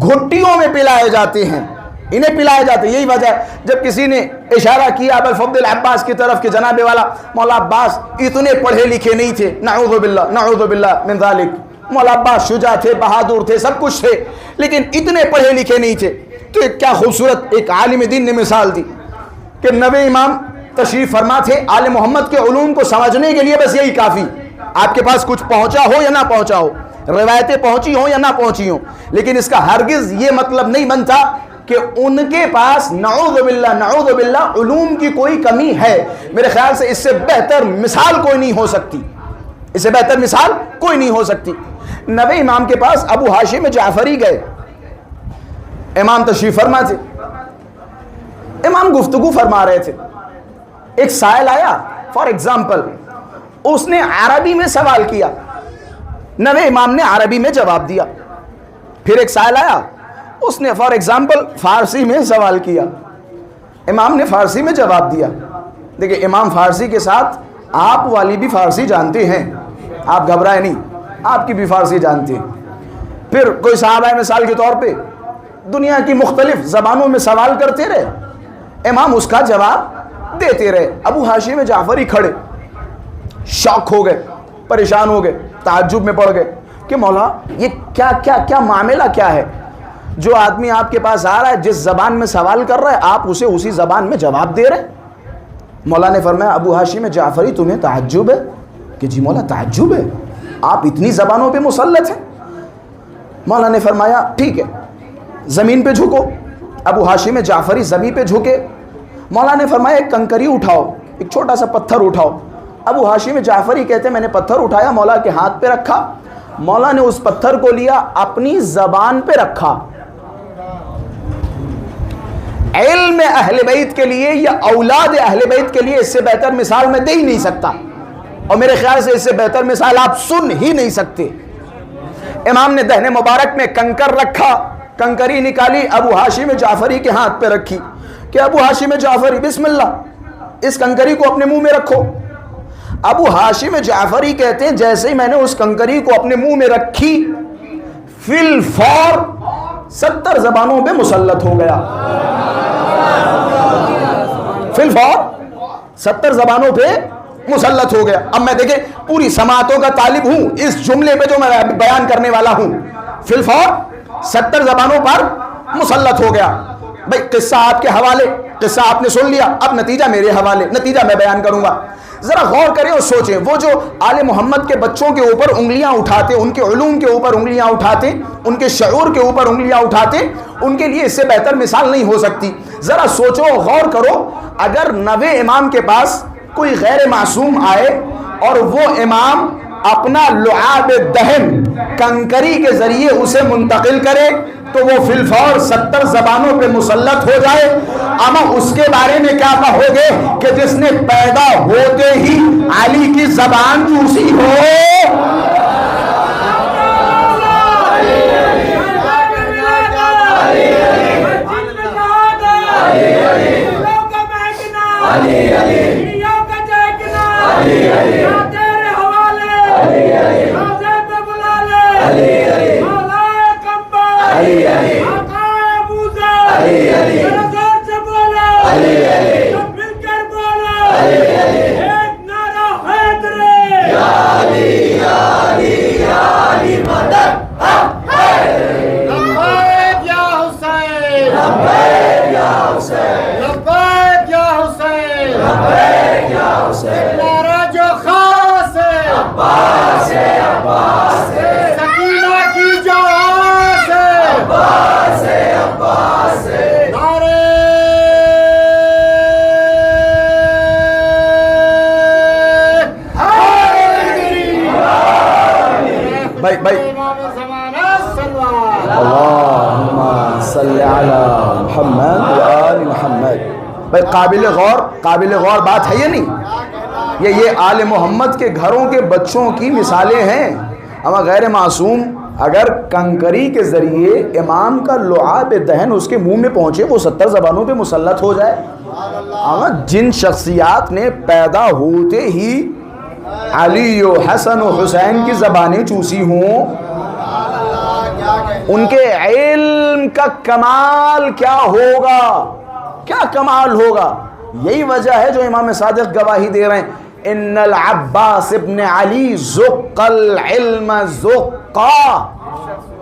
گھٹیوں میں پلائے جاتے ہیں، انہیں پلائے جاتے ہیں. یہی وجہ ہے جب کسی نے اشارہ کیا ابو الفضل عباس کی طرف کہ جناب والا مولا عباس اتنے پڑھے لکھے نہیں تھے، نعوذ باللہ من ذالک، مولا عباس شجاع تھے، بہادر تھے، سب کچھ تھے، لیکن اتنے پڑھے لکھے نہیں تھے. تو ایک کیا خوبصورت ایک عالم دین نے مثال دی کہ نبی امام تشریف فرما تھے، آل محمد کے علوم کو سمجھنے کے لیے بس یہی کافی. آپ کے پاس کچھ پہنچا ہو یا نہ پہنچا ہو، روایتیں پہنچی ہوں یا نہ پہنچی ہوں، لیکن اس کا ہرگز یہ مطلب نہیں بنتا کہ ان کے پاس نعوذ باللہ علوم کی کوئی کمی ہے. میرے خیال سے اس سے بہتر مثال کوئی نہیں ہو سکتی، اس سے بہتر مثال کوئی نہیں ہو سکتی. نبی امام کے پاس ابو ہاشم جعفری گئے، امام تشریف فرما تھے، امام گفتگو فرما رہے تھے. ایک سائل آیا، فار ایگزامپل اس نے عربی میں سوال کیا، نبی امام نے عربی میں جواب دیا. پھر ایک سائل آیا، اس نے فار ایگزامپل فارسی میں سوال کیا، امام نے فارسی میں جواب دیا. دیکھیں امام فارسی کے ساتھ آپ والی بھی فارسی جانتے ہیں، آپ گھبرائے نہیں، آپ کی بھی فارسی جانتے ہیں. پھر کوئی صحابہ مثال کے طور پہ دنیا کی مختلف زبانوں میں سوال کرتے رہے، امام اس کا جواب دیتے رہے. ابو ہاشم جعفری کھڑے، شاک ہو گئے، پریشان ہو گئے، تعجب میں پڑ گئے کہ مولا یہ کیا معاملہ کیا ہے؟ جو آدمی آپ کے پاس آ رہا ہے، جس زبان میں سوال کر رہا ہے، آپ اسے اسی زبان میں جواب دے رہے ہیں. مولا نے فرمایا ابو ہاشم جعفری تمہیں تعجب ہے؟ کہ جی مولا تعجب ہے، آپ اتنی زبانوں پہ مسلط ہیں. مولا نے فرمایا ٹھیک ہے، زمین پہ جھکو. ابو ہاشم جعفری زمین پہ جھکے. مولا نے فرمایا ایک کنکری اٹھاؤ, ایک چھوٹا سا پتھر اٹھاؤ. ابو ہاشم جعفری کہتے ہیں میں نے پتھر اٹھایا, مولا کے ہاتھ پہ رکھا. مولا نے اس پتھر کو لیا, اپنی زبان پہ رکھا. علم اہل بیت کے لیے یا اولاد اہل بیت کے لیے اس سے بہتر مثال میں دے ہی نہیں سکتا, اور میرے خیال سے اس سے بہتر مثال آپ سن ہی نہیں سکتے. امام نے دہنے مبارک میں کنکر رکھا, کنکری نکالی, ابو ہاشم جعفری کے ہاتھ پہ رکھی کہ ابو ہاشم جعفری بسم اللہ اس کنکری کو اپنے منہ میں رکھو. ابو ہاشم جعفری کہتے ہیں جیسے ہی میں نے اس کنکری کو اپنے منہ میں رکھی, فی الفور 70 زبانوں پہ مسلط ہو گیا. فی الفور 70 زبانوں پہ مسلط ہو گیا. اب میں دیکھیں پوری سماعتوں کا طالب ہوں اس جملے پہ جو میں بیان کرنے والا ہوں, فی الفور 70 زبانوں پر مسلط ہو گیا. بھئی قصہ آپ کے حوالے, قصہ آپ نے سن لیا, اب نتیجہ میرے حوالے, نتیجہ میں بیان کروں گا. ذرا غور کریں اور سوچیں, وہ جو آل محمد کے بچوں کے اوپر انگلیاں اٹھاتے, ان کے علوم کے اوپر انگلیاں اٹھاتے, ان کے شعور کے اوپر انگلیاں اٹھاتے, ان کے لیے اس سے بہتر مثال نہیں ہو سکتی. ذرا سوچو, غور کرو, اگر نوے امام کے پاس کوئی غیر معصوم آئے اور وہ امام اپنا لعاب دہن کنکری کے ذریعے اسے منتقل کرے تو وہ فی الفور 70 زبانوں پہ مسلط ہو جائے, اما اس کے بارے میں کیا کہو گے کہ جس نے پیدا ہوتے ہی علی کی زبان چوسی ہو. قابل غور بات ہے یہ نہیں, یہ آل محمد کے گھروں کے بچوں کی مثالیں ہیں. اما غیر معصوم اگر کنکری کے ذریعے امام کا لعاب دہن اس کے منہ میں پہنچے, وہ 70 زبانوں پہ مسلط ہو جائے. اما جن شخصیات نے پیدا ہوتے ہی علی و حسن و حسین کی زبانیں چوسی ہوں, ان کے علم کا کمال کیا ہوگا, کیا کمال ہوگا. یہی وجہ ہے جو امام صادق گواہی دے رہے ہیں, ان العباس ابن علی زق العلم زقا.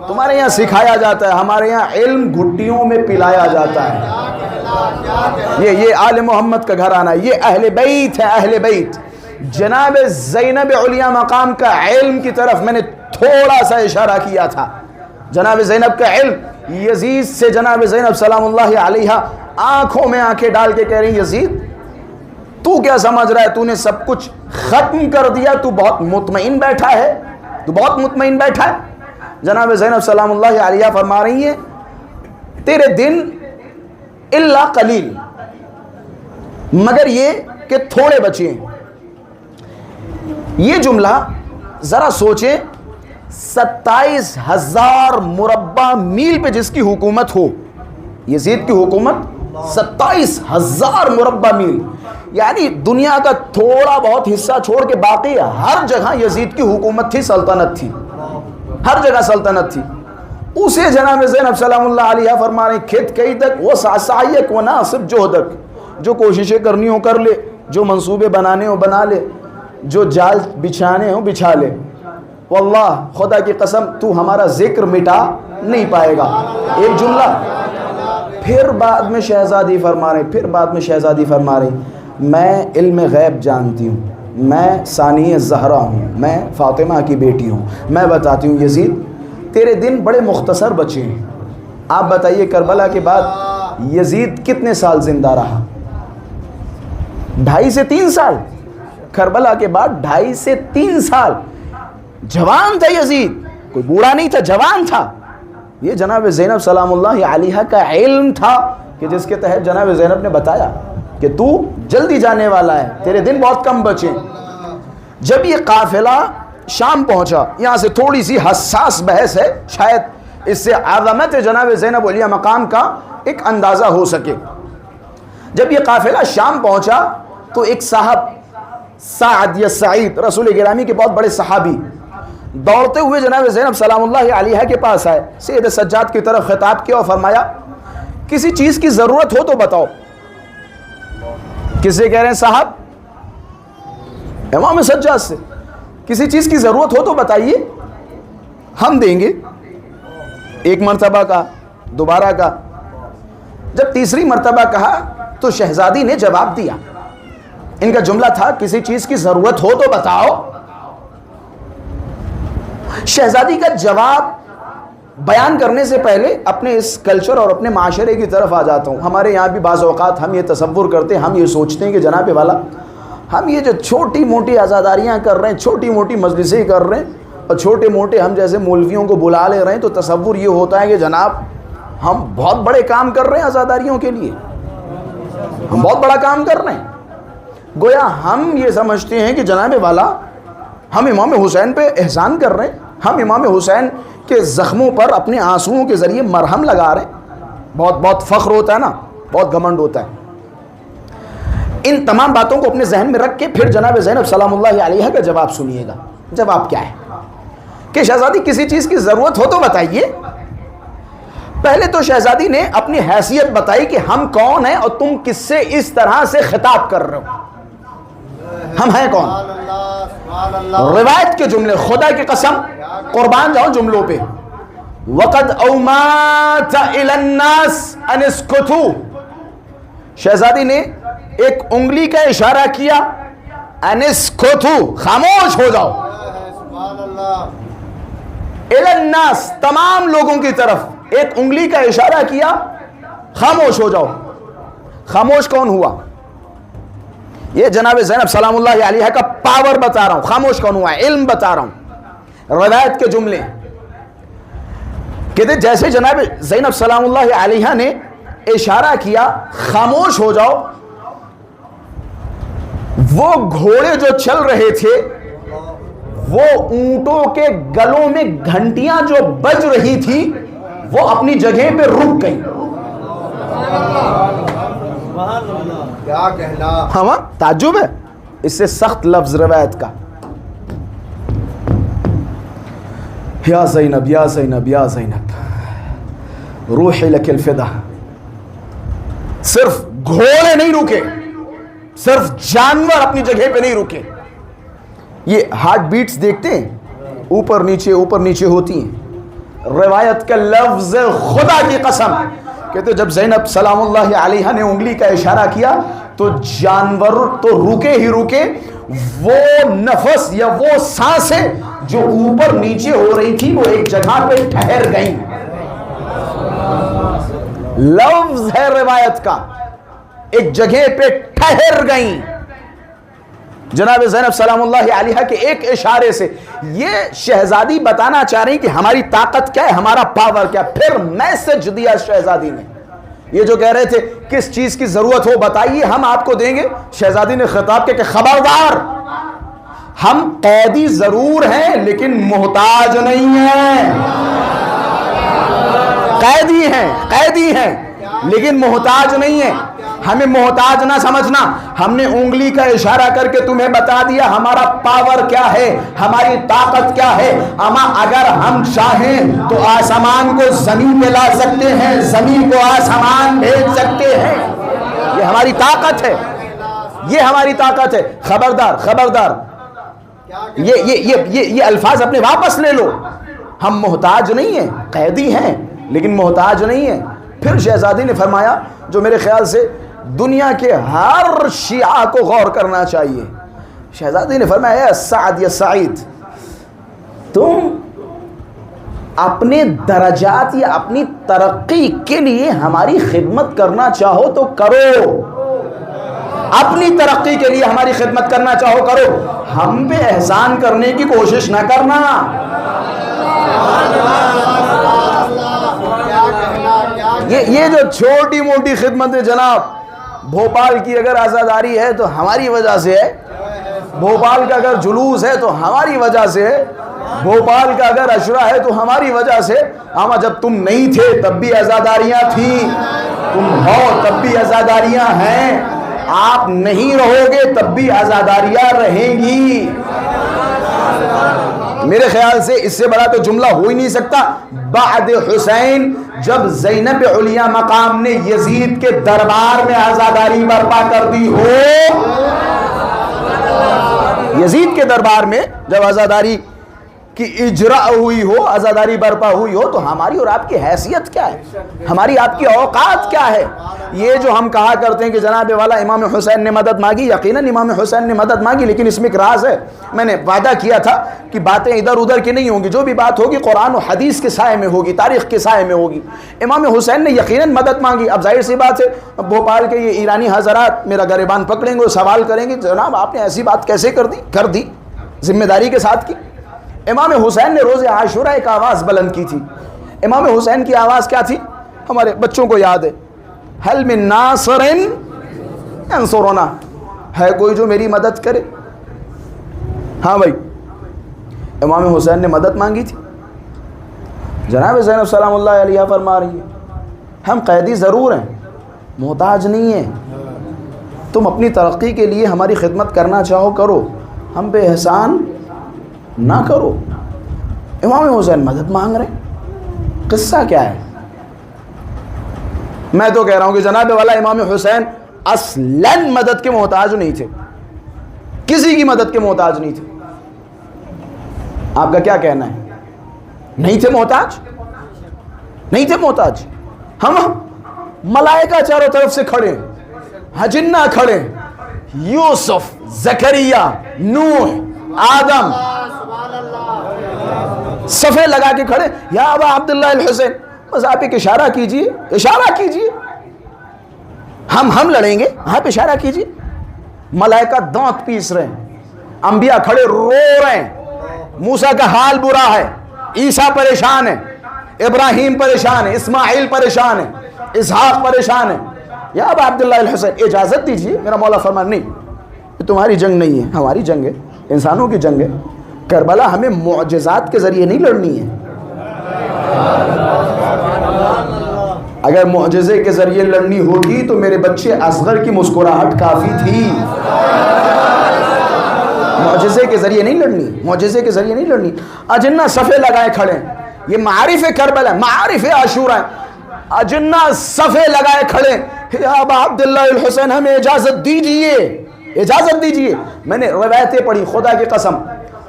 تمہارے یہاں سکھایا جاتا ہے, ہمارے یہاں علم گھٹیوں میں پلایا جاتا ہے. یہ آل محمد کا گھرانہ, یہ اہل بیت ہے, اہل بیت. جناب زینب علیہ مقام کا علم کی طرف میں نے تھوڑا سا اشارہ کیا تھا. جناب زینب کا علم, یزید سے جناب زینب سلام اللہ علیہا آنکھوں میں آنکھیں ڈال کے کہہ رہی, یزید تو کیا سمجھ رہا ہے, تو نے سب کچھ ختم کر دیا, تو بہت مطمئن بیٹھا ہے, تو بہت مطمئن بیٹھا ہے. جناب زینب سلام اللہ علیہا فرما رہی ہیں تیرے دن الا قلیل, مگر یہ کہ تھوڑے بچے ہیں. یہ جملہ ذرا سوچیں, 27,000 مربع میل پہ جس کی حکومت ہو, یزید کی حکومت 27,000 مربع میل, یعنی دنیا کا تھوڑا بہت حصہ چھوڑ کے باقی ہر جگہ یزید کی حکومت تھی, سلطنت تھی, ہر جگہ سلطنت تھی. اسے جناب زینب سلام اللہ علیہ فرما رہے کھت کئی تک وہ سعیک و ناصب جہدک, جو کوششیں کرنی ہو کر لے, جو منصوبے بنانے ہو بنا لے, جو جال بچھانے ہو بچھا لے, واللہ خدا کی قسم تو ہمارا ذکر مٹا نہیں پائے گا. ایک جملہ. پھر بعد میں شہزادی فرما رہے میں علم غیب جانتی ہوں, میں ثانی زہرا ہوں, میں فاطمہ کی بیٹی ہوں, میں بتاتی ہوں یزید تیرے دن بڑے مختصر بچے ہیں, آپ بتائیے کربلا کے بعد یزید کتنے سال زندہ رہا؟ 2.5 سے 3 سال. کربلا کے بعد 2.5 سے 3 سال. جوان تھا یزید، کوئی بوڑھا نہیں تھا، جوان تھا. یہ جناب زینب سلام اللہ علیہا کا علم تھا کہ جس کے تحت جناب زینب نے بتایا کہ تو جلدی جانے والا ہے، تیرے دن بہت کم بچے. جب یہ قافلہ شام پہنچا، یہاں سے تھوڑی سی حساس بحث ہے، شاید اس سے عظمت جناب زینب علیہ مقام کا ایک اندازہ ہو سکے. جب یہ قافلہ شام پہنچا تو ایک صاحب سعد یا سعید، رسول گرامی کے بہت بڑے صحابی، دوڑتے ہوئے جناب زینب سلام اللہ علیہا کے پاس آئے، سید سجاد کی طرف خطاب کیا اور فرمایا کسی چیز کی ضرورت ہو تو بتاؤ. کس سے کہہ رہے ہیں صاحب؟ امام سجاد سے. کسی چیز کی ضرورت ہو تو بتائیے، ہم دیں گے. ایک مرتبہ کہا، دوبارہ کہا. جب تیسری مرتبہ کہا تو شہزادی نے جواب دیا. ان کا جملہ تھا کسی چیز کی ضرورت ہو تو بتاؤ. شہزادی کا جواب بیان کرنے سے پہلے اپنے اس کلچر اور اپنے معاشرے کی طرف آ جاتا ہوں. ہمارے یہاں بھی بعض اوقات ہم یہ تصور کرتے ہیں، ہم یہ سوچتے ہیں کہ جناب والا ہم یہ جو چھوٹی موٹی عزاداریاں کر رہے ہیں، چھوٹی موٹی مجلسیں کر رہے ہیں اور چھوٹے موٹے ہم جیسے مولویوں کو بلا لے رہے ہیں، تو تصور یہ ہوتا ہے کہ جناب ہم بہت بڑے کام کر رہے ہیں عزاداریوں کے لیے، ہم بہت بڑا کام کر رہے ہیں. گویا ہم یہ سمجھتے ہیں کہ جناب والا ہم امام حسین پہ احسان کر رہے ہیں، ہم امام حسین کے زخموں پر اپنے آنسوؤں کے ذریعے مرہم لگا رہے ہیں. بہت فخر ہوتا ہے نا، بہت گھمنڈ ہوتا ہے. ان تمام باتوں کو اپنے ذہن میں رکھ کے پھر جناب زینب سلام اللہ علیہا کا جواب سنیے گا. جواب کیا ہے کہ شہزادی کسی چیز کی ضرورت ہو تو بتائیے. پہلے تو شہزادی نے اپنی حیثیت بتائی کہ ہم کون ہیں اور تم کس سے اس طرح سے خطاب کر رہے ہو، ہم ہیں کون. روایت کے جملے، خدا کی قسم قربان جاؤ جملوں پہ. وقد اومات الى الناس ان اسکتوا، شہزادی نے ایک انگلی کا اشارہ کیا، ان اسکتوا، خاموش ہو جاؤ. الى الناس، تمام لوگوں کی طرف ایک انگلی کا اشارہ کیا، خاموش ہو جاؤ. خاموش کون ہوا؟ یہ جناب زینب سلام اللہ علیہا کا پاور بتا رہا ہوں. خاموش کون ہوا؟ علم بتا رہا ہوں. روایت کے جملے کہتے جیسے جناب زینب سلام اللہ علیہا نے اشارہ کیا خاموش ہو جاؤ، وہ گھوڑے جو چل رہے تھے، وہ اونٹوں کے گلوں میں گھنٹیاں جو بج رہی تھی، وہ اپنی جگہ پہ رک گئی. کیا کہنا، ہاں تعجب ہے اس سے سخت لفظ روایت کا. یا زینب یا زینب یا زینب روحی لک الفدا. صرف گھوڑے نہیں رکے، صرف جانور اپنی جگہ پہ نہیں رکے. یہ ہارٹ بیٹس دیکھتے ہیں، اوپر نیچے ہوتی ہیں. روایت کا لفظ خدا کی قسم کہتے جب زینب سلام اللہ علیہا نے انگلی کا اشارہ کیا تو جانور تو رکے ہی رکے، وہ نفس یا وہ سانسیں جو اوپر نیچے ہو رہی تھی وہ ایک جگہ پہ ٹھہر گئیں. لفظ ہے روایت کا، ایک جگہ پہ ٹھہر گئیں. جناب زینب سلام اللہ علیہا کے ایک اشارے سے یہ شہزادی بتانا چاہ رہی کہ ہماری طاقت کیا ہے، ہمارا پاور کیا. پھر میسج دیا شہزادی نے. یہ جو کہہ رہے تھے کس چیز کی ضرورت ہو بتائیے، ہم آپ کو دیں گے. شہزادی نے خطاب کیا کہ خبردار، ہم قیدی ضرور ہیں لیکن محتاج نہیں ہیں. قیدی ہیں لیکن محتاج نہیں ہیں. ہمیں محتاج نہ سمجھنا. ہم نے انگلی کا اشارہ کر کے تمہیں بتا دیا ہمارا پاور کیا ہے، ہماری طاقت کیا ہے. اما اگر ہم چاہیں تو آسمان کو زمین پہ لا سکتے ہیں، زمین کو آسمان بھیج سکتے ہیں. یہ ہماری طاقت ہے، یہ ہماری طاقت ہے. خبردار یہ الفاظ اپنے واپس لے لو. ہم محتاج نہیں ہیں، قیدی ہیں لیکن محتاج نہیں ہیں. پھر شہزادی نے فرمایا جو میرے خیال سے دنیا کے ہر شیعہ کو غور کرنا چاہیے. شہزادی نے فرمایا سعد یا سعید، تم اپنے درجات یا اپنی ترقی کے لیے ہماری خدمت کرنا چاہو تو کرو، اپنی ترقی کے لیے ہماری خدمت کرنا چاہو کرو، ہم پہ احسان کرنے کی کوشش نہ کرنا۔ یہ جو چھوٹی موٹی خدمت ہے جناب، بھوپال کی اگر عزاداری ہے تو ہماری وجہ سے ہے، بھوپال کا اگر جلوس ہے تو ہماری وجہ سے ہے، بھوپال کا اگر عشرہ ہے تو ہماری وجہ سے۔ اما جب تم نہیں تھے تب بھی عزاداریاں تھیں، تم ہو تب بھی عزاداریاں ہیں، آپ نہیں رہو گے تب بھی عزاداریاں رہیں گی۔ میرے خیال سے اس سے بڑا تو جملہ ہو ہی نہیں سکتا۔ بعد حسین جب زینب علیہ مقام نے یزید کے دربار میں عزاداری برپا کر دی ہو، یزید کے دربار میں جب عزاداری کی اجراء ہوئی ہو، عزاداری برپا ہوئی ہو، تو ہماری اور آپ کی حیثیت کیا ہے، ہماری آپ کی اوقات کیا ہے؟ یہ جو ہم کہا کرتے ہیں کہ جناب والا امام حسین نے مدد مانگی، یقیناً امام حسین نے مدد مانگی، لیکن اس میں ایک راز ہے۔ میں نے وعدہ کیا تھا کہ باتیں ادھر ادھر کی نہیں ہوں گی، جو بھی بات ہوگی قرآن و حدیث کے سائے میں ہوگی، تاریخ کے سائے میں ہوگی۔ امام حسین نے یقیناً مدد مانگی۔ اب ظاہر سی بات ہے بھوپال کے یہ ایرانی حضرات میرا گریبان پکڑیں گے، سوال کریں گے جناب آپ نے ایسی بات کیسے کر دی، ذمہ داری کے ساتھ کی۔ امام حسین نے روز عاشورہ ایک آواز بلند کی تھی۔ امام حسین کی آواز کیا تھی؟ ہمارے بچوں کو یاد ہے، حل من ناصر ینصرنا، ہے کوئی جو میری مدد کرے؟ ہاں بھائی، امام حسین نے مدد مانگی تھی۔ جناب زینب سلام اللہ علیہ فرما رہی ہے ہم قیدی ضرور ہیں، محتاج نہیں ہیں، تم اپنی ترقی کے لیے ہماری خدمت کرنا چاہو کرو، ہم پہ احسان نہ کرو۔ امام حسین مدد مانگ رہے ہیں، قصہ کیا ہے؟ میں تو کہہ رہا ہوں کہ جناب والا امام حسین اصلاً مدد کے محتاج نہیں تھے، کسی کی مدد کے محتاج نہیں تھے۔ آپ کا کیا کہنا ہے؟ نہیں تھے محتاج، نہیں تھے محتاج۔ ہم ملائکہ چاروں طرف سے کھڑے، حجنہ کھڑے، یوسف، زکریا، نوح، آدم صفے لگا کے کھڑے، یا ابا عبداللہ الحسین، بس آپ ایک اشارہ کیجئے، اشارہ کیجئے، ہم لڑیں گے، آپ اشارہ کیجئے۔ ملائکہ دانت پیس رہے ہیں، انبیاء کھڑے رو رہے ہیں، موسیٰ کا حال برا ہے، عیسیٰ پریشان ہے، ابراہیم پریشان ہے، اسماعیل پریشان ہے، اسحاق پریشان ہے، یا ابا عبداللہ الحسین اجازت دیجئے۔ میرا مولا فرمان نہیں، یہ تمہاری جنگ نہیں ہے، ہماری جنگ ہے، انسانوں کی جنگ ہے۔ کربلا ہمیں معجزات کے ذریعے نہیں لڑنی ہے، اگر معجزے کے ذریعے لڑنی ہوگی تو میرے بچے اصغر کی مسکراہٹ کافی تھی۔ معجزے کے ذریعے نہیں لڑنی، معجزے کے ذریعے نہیں لڑنی۔ اجنہ صفے لگائے کھڑے ہیں، یہ معارف کربلا، معارف عاشورہ، اجنہ صفے لگائے کھڑے، یا ابا عبداللہ الحسین ہمیں اجازت دیجئے، اجازت دیجئے۔ میں نے روایتیں پڑھی، خدا کی قسم،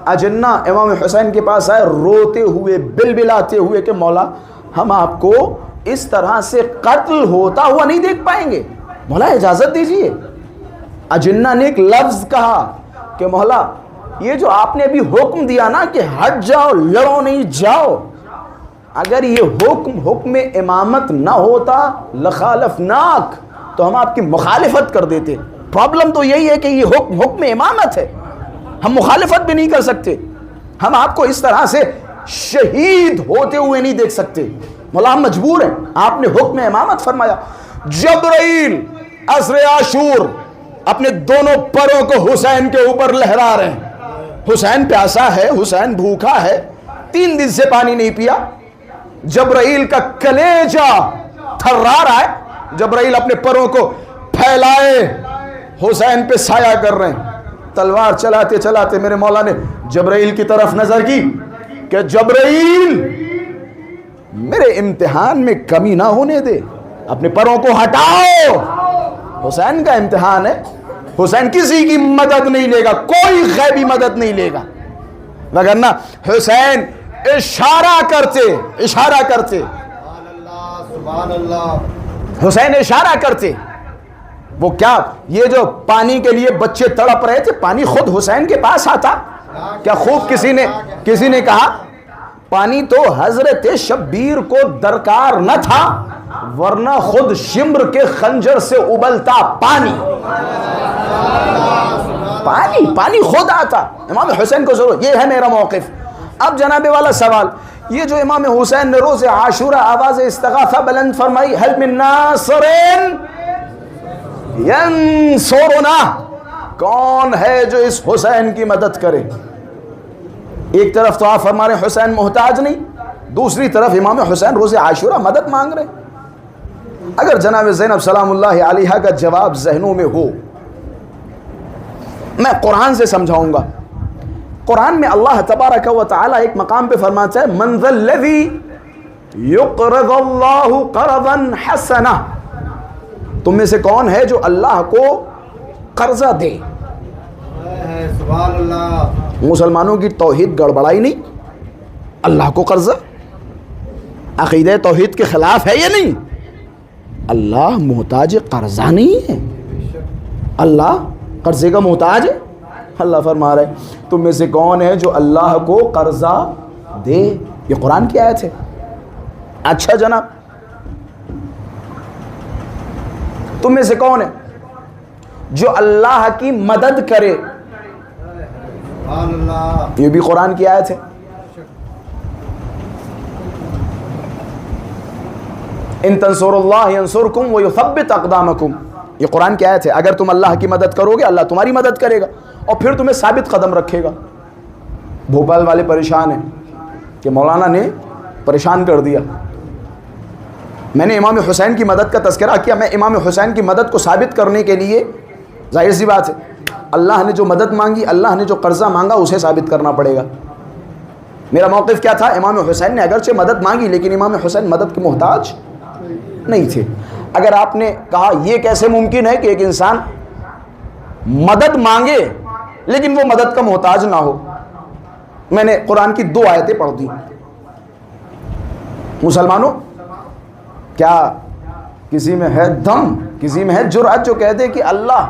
اجنہ امام حسین کے پاس آئے روتے ہوئے، بلبلاتے ہوئے کہ مولا ہم آپ کو اس طرح سے قتل ہوتا ہوا نہیں دیکھ پائیں گے، مولا اجازت دیجئے۔ اجنہ نے ایک لفظ کہا کہ مولا یہ جو آپ نے ابھی حکم دیا نا کہ ہٹ جاؤ، لڑو نہیں، جاؤ، اگر یہ حکم امامت نہ ہوتا لخالفناک، تو ہم آپ کی مخالفت کر دیتے۔ پرابلم تو یہی ہے کہ یہ حکم امامت ہے، ہم مخالفت بھی نہیں کر سکتے، ہم آپ کو اس طرح سے شہید ہوتے ہوئے نہیں دیکھ سکتے، مولا ہم مجبور ہیں، آپ نے حکم امامت فرمایا۔ جبرائیل عصر عاشور اپنے دونوں پروں کو حسین کے اوپر لہرا رہے ہیں، حسین پیاسا ہے، حسین بھوکا ہے، 3 دن سے پانی نہیں پیا، جبرائیل کا کلیجہ تھرا رہا ہے، جبرائیل اپنے پروں کو پھیلائے حسین پہ سایہ کر رہے ہیں۔ تلوار چلاتے چلاتے میرے مولا نے جبرائیل کی طرف نظر کی کہ جبرائیل میرے امتحان میں کمی نہ ہونے دے، اپنے پروں کو ہٹاؤ، حسین کا امتحان ہے، حسین کسی کی مدد نہیں لے گا، کوئی غیبی مدد نہیں لے گا، وگرنہ حسین اشارہ کرتے سبحان اللہ، حسین اشارہ کرتے۔ وہ کیا، یہ جو پانی کے لیے بچے تڑپ رہے تھے، پانی خود حسین کے پاس آتا؟ کیا خوب کسی نے کہا پانی تو حضرت شبیر کو درکار نہ تھا، ورنہ خود شمر کے خنجر سے ابلتا پانی پانی خود آتا۔ امام حسین کو ضرور، یہ ہے میرا موقف۔ اب جناب والا سوال، یہ جو امام حسین نے روز عاشورہ آواز استغاثہ بلند فرمائی، هل من ناصر ینصرنا، کون ہے جو اس حسین کی مدد کرے؟ ایک طرف تو آپ فرما رہے حسین محتاج نہیں، دوسری طرف امام حسین روز عاشورہ مدد مانگ رہے۔ اگر جناب زینب سلام اللہ علیہا کا جواب ذہنوں میں ہو، میں قرآن سے سمجھاؤں گا۔ قرآن میں اللہ تبارک و تعالی ایک مقام پہ فرماتا ہے، من ذا الذی یقرض اللہ قرضا حسنا، تم میں سے کون ہے جو اللہ کو قرضہ دے؟ سبحان اللہ۔ مسلمانوں کی توحید گڑبڑائی نہیں؟ اللہ کو قرضہ عقیدہ توحید کے خلاف ہے یا نہیں؟ اللہ محتاج قرضہ نہیں ہے، اللہ قرضے کا محتاج ہے۔ اللہ فرما رہے تم میں سے کون ہے جو اللہ کو قرضہ دے؟ یہ قرآن کی آیت ہے۔ اچھا جناب، تم میں سے کون ہے جو اللہ کی مدد کرے؟ سبحان اللہ۔ یہ بھی قرآن کی آیت ہے۔ ان تنصروا اللہ ینصرکم ویثبت اقدامکم، یہ قرآن کی آیت ہے۔ اگر تم اللہ کی مدد کرو گے، اللہ تمہاری مدد کرے گا اور پھر تمہیں ثابت قدم رکھے گا۔ بھوپال والے پریشان ہیں کہ مولانا نے پریشان کر دیا۔ میں نے امام حسین کی مدد کا تذکرہ کیا، میں امام حسین کی مدد کو ثابت کرنے کے لیے، ظاہر سی بات ہے، اللہ نے جو مدد مانگی، اللہ نے جو قرضہ مانگا، اسے ثابت کرنا پڑے گا۔ میرا موقف کیا تھا؟ امام حسین نے اگرچہ مدد مانگی، لیکن امام حسین مدد کے محتاج نہیں تھے۔ اگر آپ نے کہا یہ کیسے ممکن ہے کہ ایک انسان مدد مانگے لیکن وہ مدد کا محتاج نہ ہو، میں نے قرآن کی 2 آیتیں پڑھ دی۔ مسلمانوں، کیا کسی میں ہے دم، کسی میں ہے جرأت جو کہہ دے کہ اللہ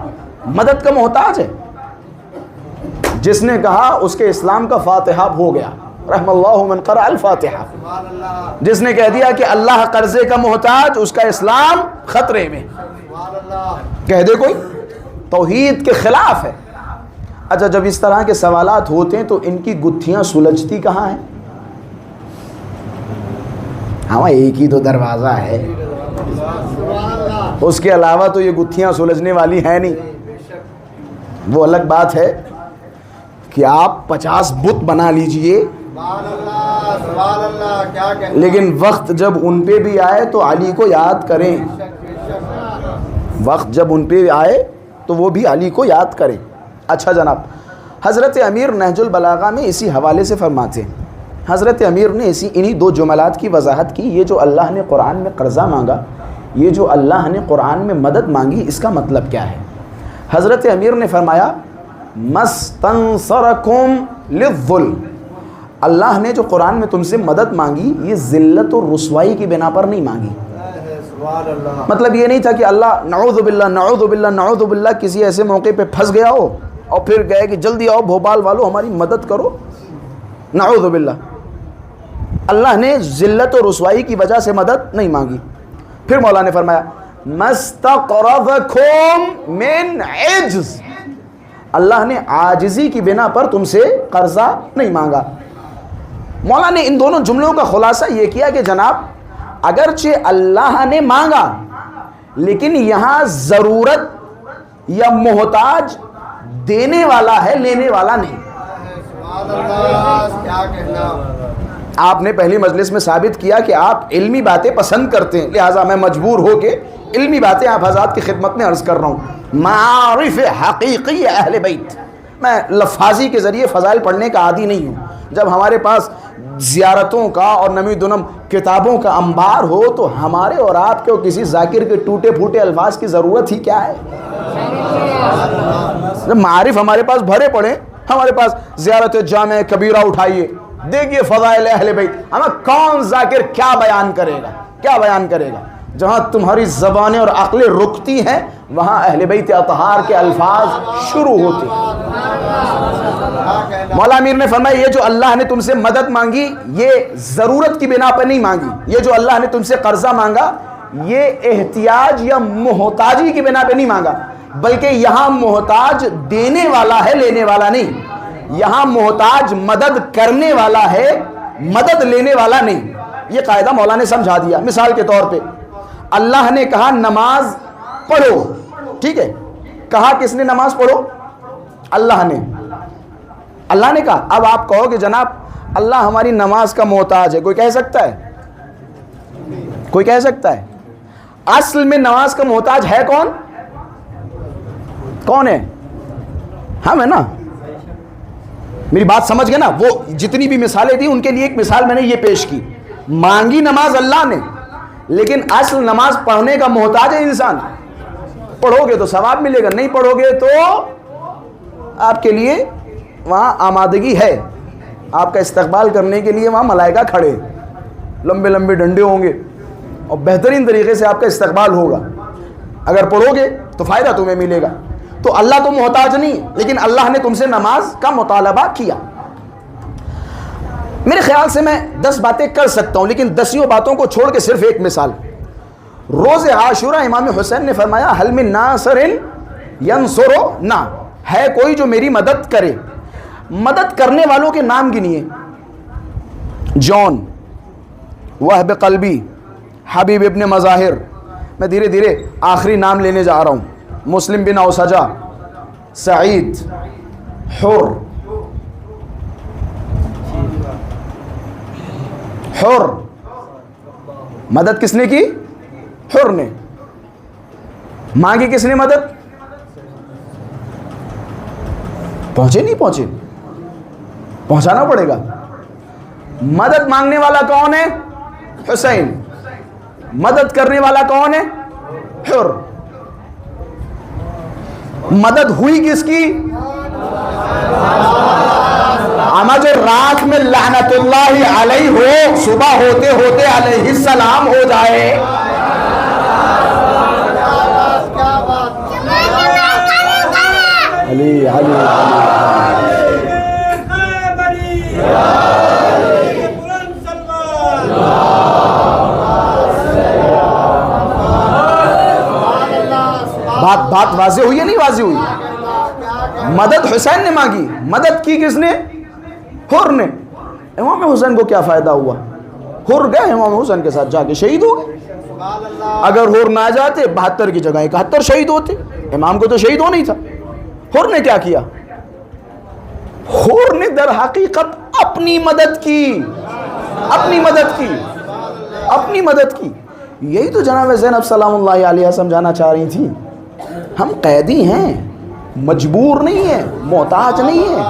مدد کا محتاج ہے؟ جس نے کہا اس کے اسلام کا فاتحہ ہو گیا، رحم اللہ من قرأ الفاتحہ۔ سبحان اللہ۔ جس نے کہہ دیا کہ اللہ قرضے کا محتاج، اس کا اسلام خطرے میں۔ سبحان اللہ۔ کہہ دے کوئی، توحید کے خلاف ہے۔ اچھا، جب اس طرح کے سوالات ہوتے ہیں تو ان کی گتھیاں سلجھتی کہاں ہیں؟ ہاں، ایک ہی تو دروازہ ہے، اس کے علاوہ تو یہ گتھیاں سلجھنے والی ہیں نہیں۔ وہ الگ بات ہے کہ آپ 50 بت بنا لیجئے، سبحان اللہ، سبحان اللہ، کیا کہنا۔ لیکن وقت جب ان پہ بھی آئے تو علی کو یاد کریں۔ وقت جب ان پہ آئے تو وہ بھی علی کو یاد کریں۔ اچھا جناب، حضرت امیر نہج البلاغہ میں اسی حوالے سے فرماتے ہیں، حضرت امیر نے انہی 2 جملات کی وضاحت کی۔ یہ جو اللہ نے قرآن میں قرضہ مانگا، یہ جو اللہ نے قرآن میں مدد مانگی، اس کا مطلب کیا ہے؟ حضرت امیر نے فرمایا، مستنصرکم للظلم، اللہ نے جو قرآن میں تم سے مدد مانگی، یہ ذلت اور رسوائی کی بنا پر نہیں مانگی۔ سبحان اللہ۔ مطلب یہ نہیں تھا کہ اللہ نعوذ باللہ نعوذ باللہ نعوذ باللہ کسی ایسے موقع پہ پھنس گیا ہو اور پھر گئے کہ جلدی آؤ بھوپال والو ہماری مدد کرو، نعوذ باللہ۔ اللہ نے ذلت و رسوائی کی وجہ سے مدد نہیں مانگی۔ پھر مولا نے فرمایا، مستقرضکم من عجز، اللہ نے عاجزی کی بنا پر تم سے قرضہ نہیں مانگا۔ مولا نے ان دونوں جملوں کا خلاصہ یہ کیا کہ جناب، اگرچہ اللہ نے مانگا لیکن یہاں ضرورت یا محتاج دینے والا ہے، لینے والا نہیں۔ سبحان اللہ، کیا کہنا۔ آپ نے پہلی مجلس میں ثابت کیا کہ آپ علمی باتیں پسند کرتے ہیں، لہٰذا میں مجبور ہو کے علمی باتیں آپ حضرات کی خدمت میں عرض کر رہا ہوں۔ معارف حقیقی اہل بیت، میں لفاظی کے ذریعے فضائل پڑھنے کا عادی نہیں ہوں۔ جب ہمارے پاس زیارتوں کا اور نمی دنم کتابوں کا انبار ہو تو ہمارے اور آپ کے اور کسی ذاکر کے ٹوٹے پھوٹے الفاظ کی ضرورت ہی کیا ہے؟ جب معارف ہمارے پاس بھرے پڑے، ہمارے پاس زیارت جامع کبیرہ اٹھائیے، دیکھیے فضائل اہل بیت، ہمیں کون ذاکر کیا بیان کرے گا، کیا بیان کرے گا؟ جہاں تمہاری زبانیں اور عقلیں رکتی ہیں وہاں اہل بیت اطہار کے الفاظ شروع ہوتے ہیں۔ مولا امیر نے فرمایا یہ جو اللہ نے تم سے مدد مانگی یہ ضرورت کی بنا پر نہیں مانگی، یہ جو اللہ نے تم سے قرضہ مانگا یہ احتیاج یا محتاجی کی بنا پہ نہیں مانگا، بلکہ یہاں محتاج دینے والا ہے، لینے والا نہیں۔ یہاں محتاج مدد کرنے والا ہے، مدد لینے والا نہیں۔ یہ قاعدہ مولا نے سمجھا دیا۔ مثال کے طور پہ اللہ نے کہا نماز پڑھو، ٹھیک ہے، کہا کس نے نماز پڑھو؟ اللہ نے کہا۔ اب آپ کہو کہ جناب اللہ ہماری نماز کا محتاج ہے، کوئی کہہ سکتا ہے؟ کوئی کہہ سکتا ہے؟ اصل میں نماز کا محتاج ہے کون؟ کون ہے؟ ہم ہے نا۔ میری بات سمجھ گئے نا؟ وہ جتنی بھی مثالیں تھیں ان کے لیے ایک مثال میں نے یہ پیش کی، مانگی نماز اللہ نے، لیکن اصل نماز پڑھنے کا محتاج ہے انسان۔ پڑھو گے تو ثواب ملے گا، نہیں پڑھو گے تو آپ کے لیے وہاں آمادگی ہے، آپ کا استقبال کرنے کے لیے وہاں ملائکہ کھڑے، لمبے لمبے ڈنڈے ہوں گے اور بہترین طریقے سے آپ کا استقبال ہوگا۔ اگر پڑھو گے تو فائدہ تمہیں ملے گا۔ تو اللہ تو محتاج نہیں، لیکن اللہ نے تم سے نماز کا مطالبہ کیا۔ میرے خیال سے میں 10 باتیں کر سکتا ہوں، لیکن 10 باتوں کو چھوڑ کے صرف ایک مثال۔ روز عاشورہ امام حسین نے فرمایا حل من ناصر ینصرنا، ہے کوئی جو میری مدد کرے؟ مدد کرنے والوں کے نام گنیے: جون، وہب قلبی، حبیب ابن مظاہر، میں دھیرے دھیرے آخری نام لینے جا رہا ہوں، مسلم بن اوسجہ، سعید، حر، مدد کس نے کی؟ حر نے۔ مانگی کس نے مدد؟ پہنچے نہیں پہنچے؟ پہنچانا پڑے گا۔ مدد مانگنے والا کون ہے؟ حسین۔ مدد کرنے والا کون ہے؟ حر۔ مدد ہوئی کس کی؟ اما جو رات میں لعنت اللہ علیہ ہو، صبح ہوتے ہوتے علیہ السلام ہو جائے۔ علی علی بات واضح ہوئی ہے نہیں واضح ہوئی؟ مدد حسین نے مانگی، مدد کی کس نے؟ حر نے۔ امام حسین کو کیا فائدہ ہوا؟ حر گئے امام حسین کے ساتھ جا کے شہید ہو گئے۔ اگر حر نہ جاتے 72 کی جگہ 71 شہید ہوتے۔ امام کو تو شہید ہونا ہی تھا۔ حر نے کیا کیا؟ حر نے در حقیقت اپنی مدد کی، اپنی مدد کی، اپنی مدد کی۔ یہی تو جناب زینب سلام اللہ علیہ سمجھانا چاہ رہی تھی، ہم قیدی ہیں، مجبور نہیں ہیں، محتاج نہیں ہیں۔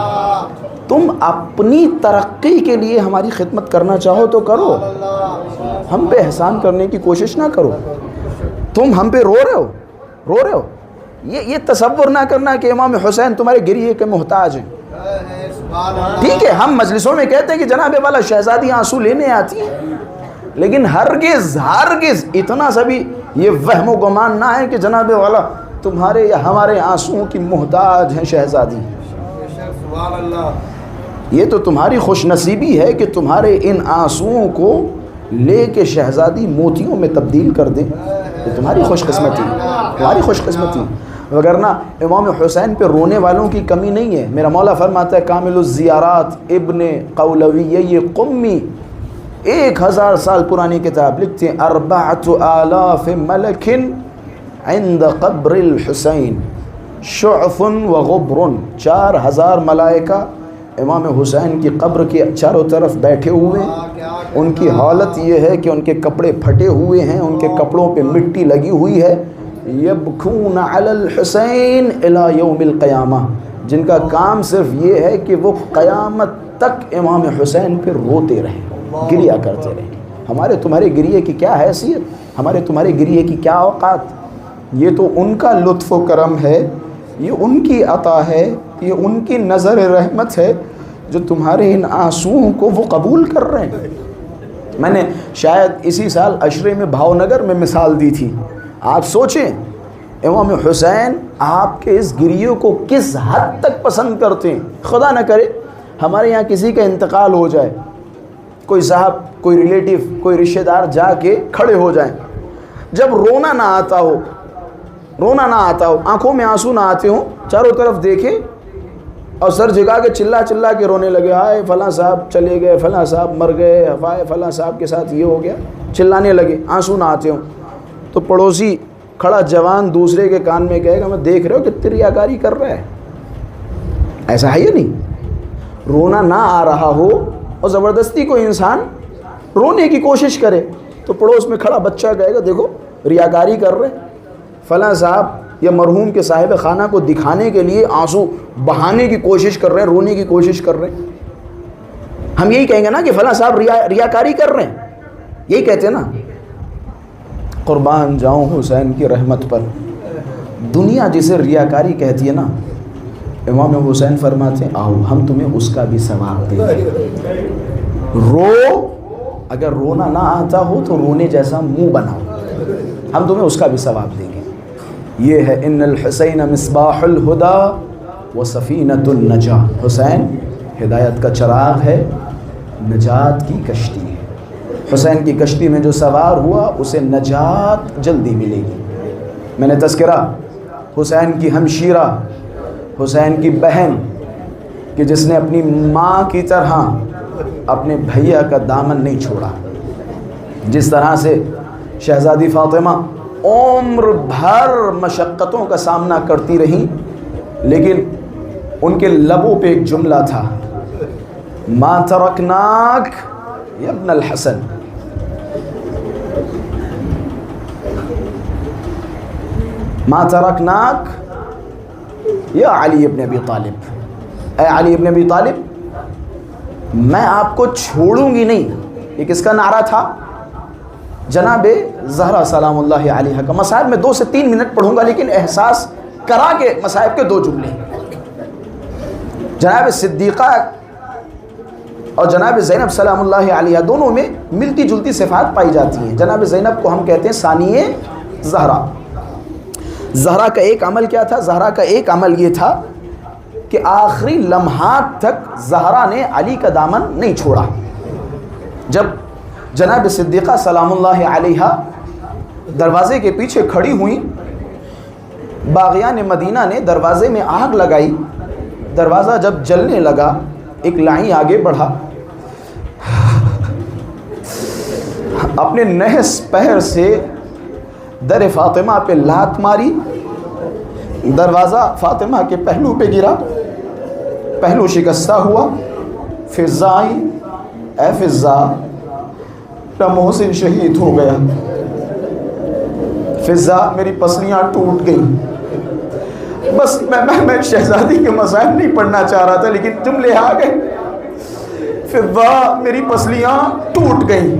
تم اپنی ترقی کے لیے ہماری خدمت کرنا چاہو تو کرو، ہم پہ احسان کرنے کی کوشش نہ کرو۔ تم ہم پہ رو رہے ہو، یہ تصور نہ کرنا کہ امام حسین تمہارے گریے کے محتاج ہیں۔ ٹھیک ہے، ہم مجلسوں میں کہتے ہیں کہ جناب والا شہزادی آنسو لینے آتی ہے، لیکن ہرگز اتنا سا بھی یہ وہم و گمان نہ ہے کہ جناب والا تمہارے یا ہمارے آنسوؤں کی محتاج ہیں شہزادی۔ یہ تو تمہاری خوش نصیبی ہے کہ تمہارے ان آنسوؤں کو لے کے شہزادی موتیوں میں تبدیل کر دے، یہ تمہاری خوش قسمتی، تمہاری خوش قسمتی۔ وگرنہ امام حسین پہ رونے والوں کی کمی نہیں ہے۔ میرا مولا فرماتا ہے کامل الزیارات ابن قولویہ یہ قمی 1000 سال پرانی کتاب لکھتے ہیں 4000 ملک عند قبر الحسین شعف وغبر، 4000 ملائکہ امام حسین کی قبر کے چاروں طرف بیٹھے ہوئے ہیں۔ ان کی حالت یہ ہے کہ ان کے کپڑے پھٹے ہوئے ہیں، ان کے کپڑوں پہ مٹی لگی ہوئی ہے۔ یبکون علی الحسین الی یوم القیامہ، جن کا کام صرف یہ ہے کہ وہ قیامت تک امام حسین پہ روتے رہیں، گریہ کرتے رہیں۔ ہمارے تمہارے گریے کی کیا حیثیت، ہمارے تمہارے گریے کی کیا اوقات؟ یہ تو ان کا لطف و کرم ہے، یہ ان کی عطا ہے، یہ ان کی نظر رحمت ہے جو تمہارے ان آنسوؤں کو وہ قبول کر رہے ہیں۔ میں نے شاید اسی سال عشرے میں بھاؤنگر میں مثال دی تھی. آپ سوچیں امام حسین آپ کے اس گریوں کو کس حد تک پسند کرتے ہیں. خدا نہ کرے ہمارے یہاں کسی کا انتقال ہو جائے, کوئی صاحب, کوئی ریلیٹیو, کوئی رشتہ دار جا کے کھڑے ہو جائیں, جب رونا نہ آتا ہو, آنکھوں میں آنسو نہ آتے ہوں, چاروں طرف دیکھے اور سر جھکا کے چلا کے رونے لگے, ہائے فلاں صاحب چلے گئے, فلاں صاحب مر گئے, ہائے فلاں صاحب کے ساتھ یہ ہو گیا, چلانے لگے, آنسو نہ آتے ہوں, تو پڑوسی کھڑا جوان دوسرے کے کان میں کہے گا میں دیکھ رہے ہو کتنی ریاکاری کر رہا ہے. ایسا ہے یا نہیں؟ رونا نہ آ رہا ہو اور زبردستی کوئی انسان رونے کی کوشش کرے تو پڑوس میں کھڑا بچہ کہے گا دیکھو ریاکاری کر رہے, فلاں صاحب یا مرحوم کے صاحب خانہ کو دکھانے کے لیے آنسو بہانے کی کوشش کر رہے ہیں, رونے کی کوشش کر رہے ہیں. ہم یہی کہیں گے نا کہ فلاں صاحب ریاکاری کر رہے ہیں, یہی کہتے ہیں نا. قربان جاؤں حسین کی رحمت پر, دنیا جسے ریاکاری کہتی ہے نا, امام حسین فرماتے ہیں آؤ ہم تمہیں اس کا بھی ثواب دیں گے. رو, اگر رونا نہ آتا ہو تو رونے جیسا منہ بناؤ, ہم تمہیں اس کا بھی ثواب دیں گے. یہ ہے ان الحسین مصباح الہدی و سفینۃ النجاہ. حسین ہدایت کا چراغ ہے, نجات کی کشتی ہے. حسین کی کشتی میں جو سوار ہوا اسے نجات جلدی ملے گی. میں نے تذکرہ حسین کی ہمشیرہ, حسین کی بہن کہ جس نے اپنی ماں کی طرح اپنے بھیا کا دامن نہیں چھوڑا, جس طرح سے شہزادی فاطمہ عمر بھر مشقتوں کا سامنا کرتی رہیں, لیکن ان کے لبوں پہ ایک جملہ تھا, ما ترکناک یا ابن الحسن, ما ترکناک یا علی ابن ابی طالب, اے علی ابن ابی طالب میں آپ کو چھوڑوں گی نہیں. یہ کس کا نعرہ تھا؟ جناب زہرا سلام اللہ علیہا کا. مصائب میں 2 سے 3 منٹ پڑھوں گا لیکن احساس کرا کے مصائب کے 2 جملے. جناب صدیقہ اور جناب زینب سلام اللہ علیہا دونوں میں ملتی جلتی صفات پائی جاتی ہیں. جناب زینب کو ہم کہتے ہیں ثانیہ زہرا. زہرا کا ایک عمل کیا تھا؟ زہرا کا ایک عمل یہ تھا کہ آخری لمحات تک زہرا نے علی کا دامن نہیں چھوڑا. جب جناب صدیقہ سلام اللہ علیہا دروازے کے پیچھے کھڑی ہوئیں, باغیان مدینہ نے دروازے میں آگ لگائی. دروازہ جب جلنے لگا ایک لائی آگے بڑھا, اپنے نحس پہر سے در فاطمہ پہ لات ماری, دروازہ فاطمہ کے پہلو پہ گرا, پہلو شکستہ ہوا. فضا آئی, اے فضا محسن شہید ہو گیا. فضا میری پسلیاں ٹوٹ گئیں. بس میں شہزادی کے مصائب نہیں پڑھنا چاہ رہا تھا لیکن جملے آ گئے. فضا میری پسلیاں ٹوٹ گئیں.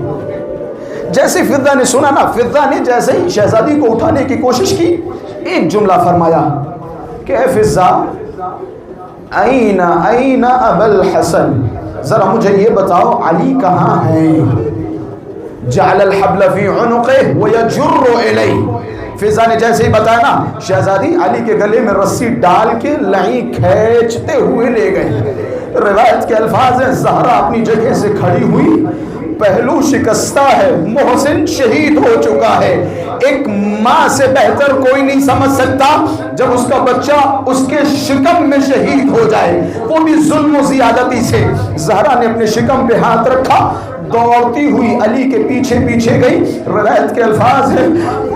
جیسے فضا نے سنا نا, فضا نے جیسے ہی شہزادی کو اٹھانے کی کوشش کی, ایک جملہ فرمایا کہ اے فضا این ابا الحسن, ذرا مجھے یہ بتاؤ علی کہاں ہیں؟ جعل الحبل فی عنقہ ویجر الیہ. فضا نے جیسے ہی بتایا نا, شہزادی علی کے گلے میں رسی ڈال کے لائیں کھینچتے ہوئے لے گئے. روایت کے الفاظ ہیں زہرا اپنی جگہ سے کھڑی ہوئی, پہلو شکستہ ہے, محسن شہید ہو چکا ہے. ایک ماں سے بہتر کوئی نہیں سمجھ سکتا جب اس کا بچہ اس کے شکم میں شہید ہو جائے, وہ بھی ظلم و زیادتی سے. زہرا نے اپنے شکم پہ ہاتھ رکھا, دوڑتی ہوئی علی کے پیچھے پیچھے گئی. روایت کے الفاظ ہیں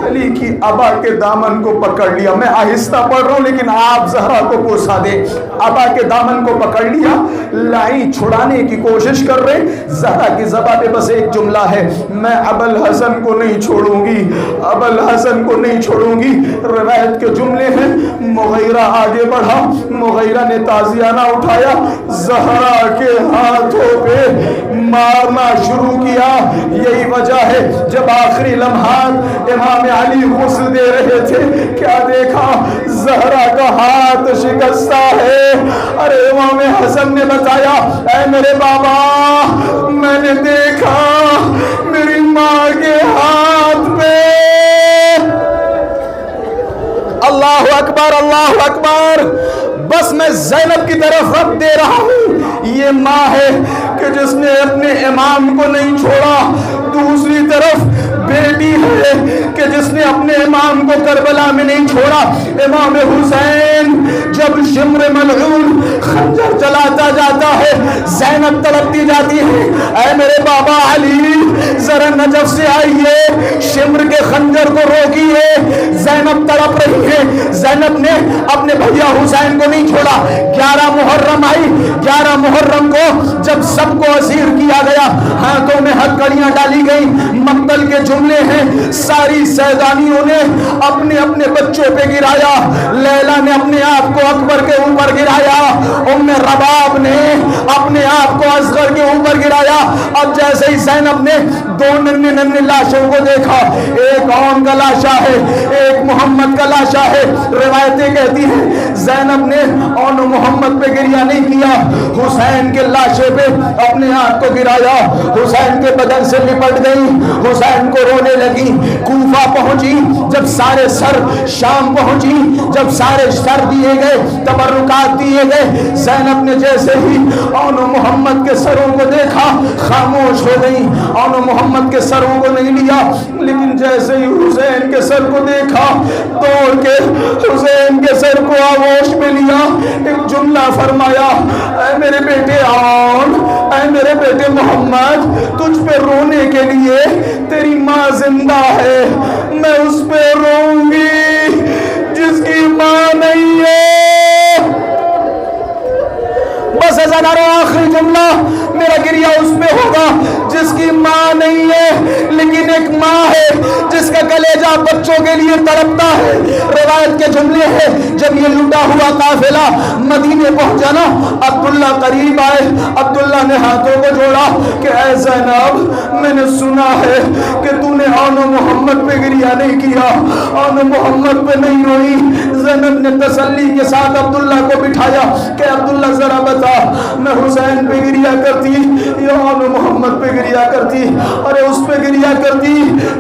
علی کی ابا کے دامن کو پکڑ لیا. میں آہستہ پڑھ رہا ہوں لیکن آپ زہرا کو پوسا دیں. ابا کے دامن کو پکڑ لیا, لائی چھڑانے کی کوشش کر رہے. زہرا کی زبان پہ بس ایک جملہ ہے, میں ابا الحسن کو نہیں چھوڑوں گی, ابا الحسن کو نہیں چھوڑوں گی. روایت کے جملے ہیں مغیرہ آگے بڑھا, مغیرہ نے تازیانہ اٹھایا, زہرا کے ہاتھوں پہ مارنا شروع کیا. یہی وجہ ہے جب آخری لمحات امام علی غسل دے رہے تھے, کیا دیکھا؟ زہرا کا ہاتھ شکستہ ہے. ارے امام حسن نے بتایا, اے میرے بابا میں نے دیکھا اکبر اللہ اکبر. بس میں زینب کی طرف رب دے رہا ہوں. یہ ماں ہے کہ جس نے اپنے امام کو نہیں چھوڑا. دوسری طرف بیٹی ہے کہ جس نے اپنے امام کو کربلا میں نہیں چھوڑا. امام حسین جب شمر ملعون خنجر چلاتا جاتا ہے زینب تڑپتی جاتی ہے اے میرے بابا علی ذرا نجف سے آئیے شمر کے خنجر کو روکیے. زینب تڑپ رہی ہے. زینب نے اپنے بھیا حسین کو نہیں چھوڑا. 11 محرم آئی. 11 محرم کو جب سب کو اسیر کیا گیا ہاتھوں میں ہتھکڑیاں ڈالی گئی. مقتل کے جملے ہیں ساری سیدانیوں نے اپنے اپنے بچوں پہ گرایا. لیلا نے اپنے آپ کو اکبر کے اوپر گرایا. ام رباب نے اپنے آپ کو اصغر کے اوپر گرایا. اب جیسے ہی زینب نے 2 ننھے ننھے لاشوں کو دیکھا ایک اون کا لاشا ہے ایک محمد کا لاشا ہے. روایتیں کہتی ہیں زینب نے اون محمد پہ گریہ نہیں کیا حسین کے لاشے پہ اپنے آپ کو گرایا. حسین کے بدن سے لپٹ گئی. حسین کو رونے لگی. کوفہ پہنچی. جب سارے سر شام پہنچی جب سارے سر دیے گئے تبرکات دیے گئے زینب نے جیسے ہی اون محمد کے سروں کو دیکھا خاموش ہو گئی. اون محمد کے سروں کو نہیں لیا لیکن جیسے ہی حسین کے سر کو دیکھا دوڑ کے حسین کے سر کو آغوش میں لیا. ایک جملہ فرمایا اے میرے بیٹے اون اے میرے بیٹے محمد تجھ پہ رونے کے لیے تیری ماں زندہ ہے. میں اس پہ روؤں گی جس کی ماں نہیں ہے. بس ازادارو آخری جملہ میرا گریہ اس پہ ہوگا جس کی ماں نہیں ہے لیکن ایک ماں ہے جس کا کلیجہ بچوں کے لیے تڑپتا ہے. روایت کے جملے ہیں جب یہ لوٹا ہوا قافلہ مدینے پہنچا نا عبداللہ قریب آئے. عبداللہ نے ہاتھوں کو جوڑا کہ اے زینب میں نے سنا ہے کہ تو نے اون محمد پہ گریہ نہیں کیا اون محمد پہ نہیں روئی. زینب نے تسلی کے ساتھ عبداللہ کو بٹھایا کہ عبداللہ ذرا بتا میں حسین پہ گریہ کرتی یا اون محمد پہ گریہ کرتی اور اس پہ گریہ کرتی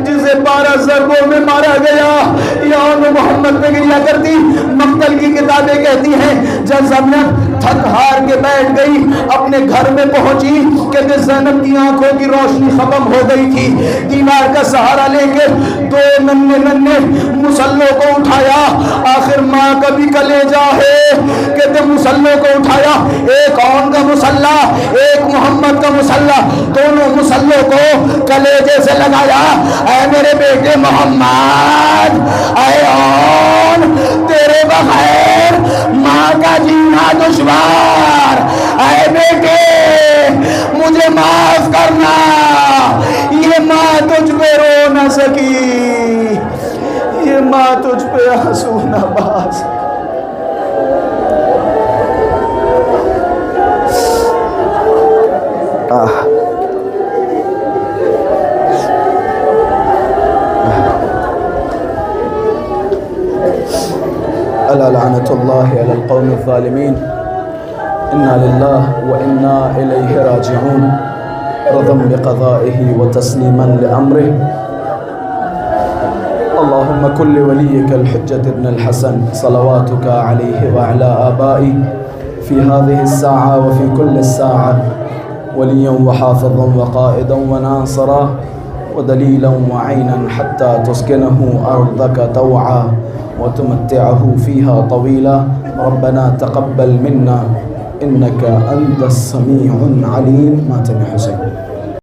جسے 12 ضربوں میں مارا گیا یا اون محمد پہ گریہ کرتی. مقتل کی کتابیں کہتی ہیں جب زینب تھک ہار کے بیٹھ گئی اپنے گھر میں پہنچی کہ زینب کی آنکھوں کی روشنی ختم ہو گئی تھی. دیوار کا سہارا لے کے 2 ننھے ننھے مسلوں کو اٹھایا. آخر ماں کا بھی کلیجہ ہے کہتے مسلوں کو اٹھایا. ایک اون کا مسلح ایک محمد کا مسلح دونوں مسلوں کو کلیجے سے لگایا. اے میرے بیٹے محمد اے اون تیرے بغیر ماں کا جینا دشوار. اے بیٹے مجھے معاف کرنا یہ ماں تجھ پہ رو نہ سکی یہ ماں تجھ پہ آنسو نہ بہا سکی. ألا لعنة الله على القوم الظالمين إنا لله وإنا إليه راجعون رضا بقضائه وتسليما لأمره. اللهم كن لوليك الحجة ابن الحسن صلواتك عليه وعلى آبائه في هذه الساعة وفي كل الساعة وليا وحافظا وقائدا وناصرا ودليلا وعينا حتى تسكنه أرضك طوعا وتمتعه فيها طويلا. ربنا تقبل منا إنك أنت السميع العليم. مات حسين.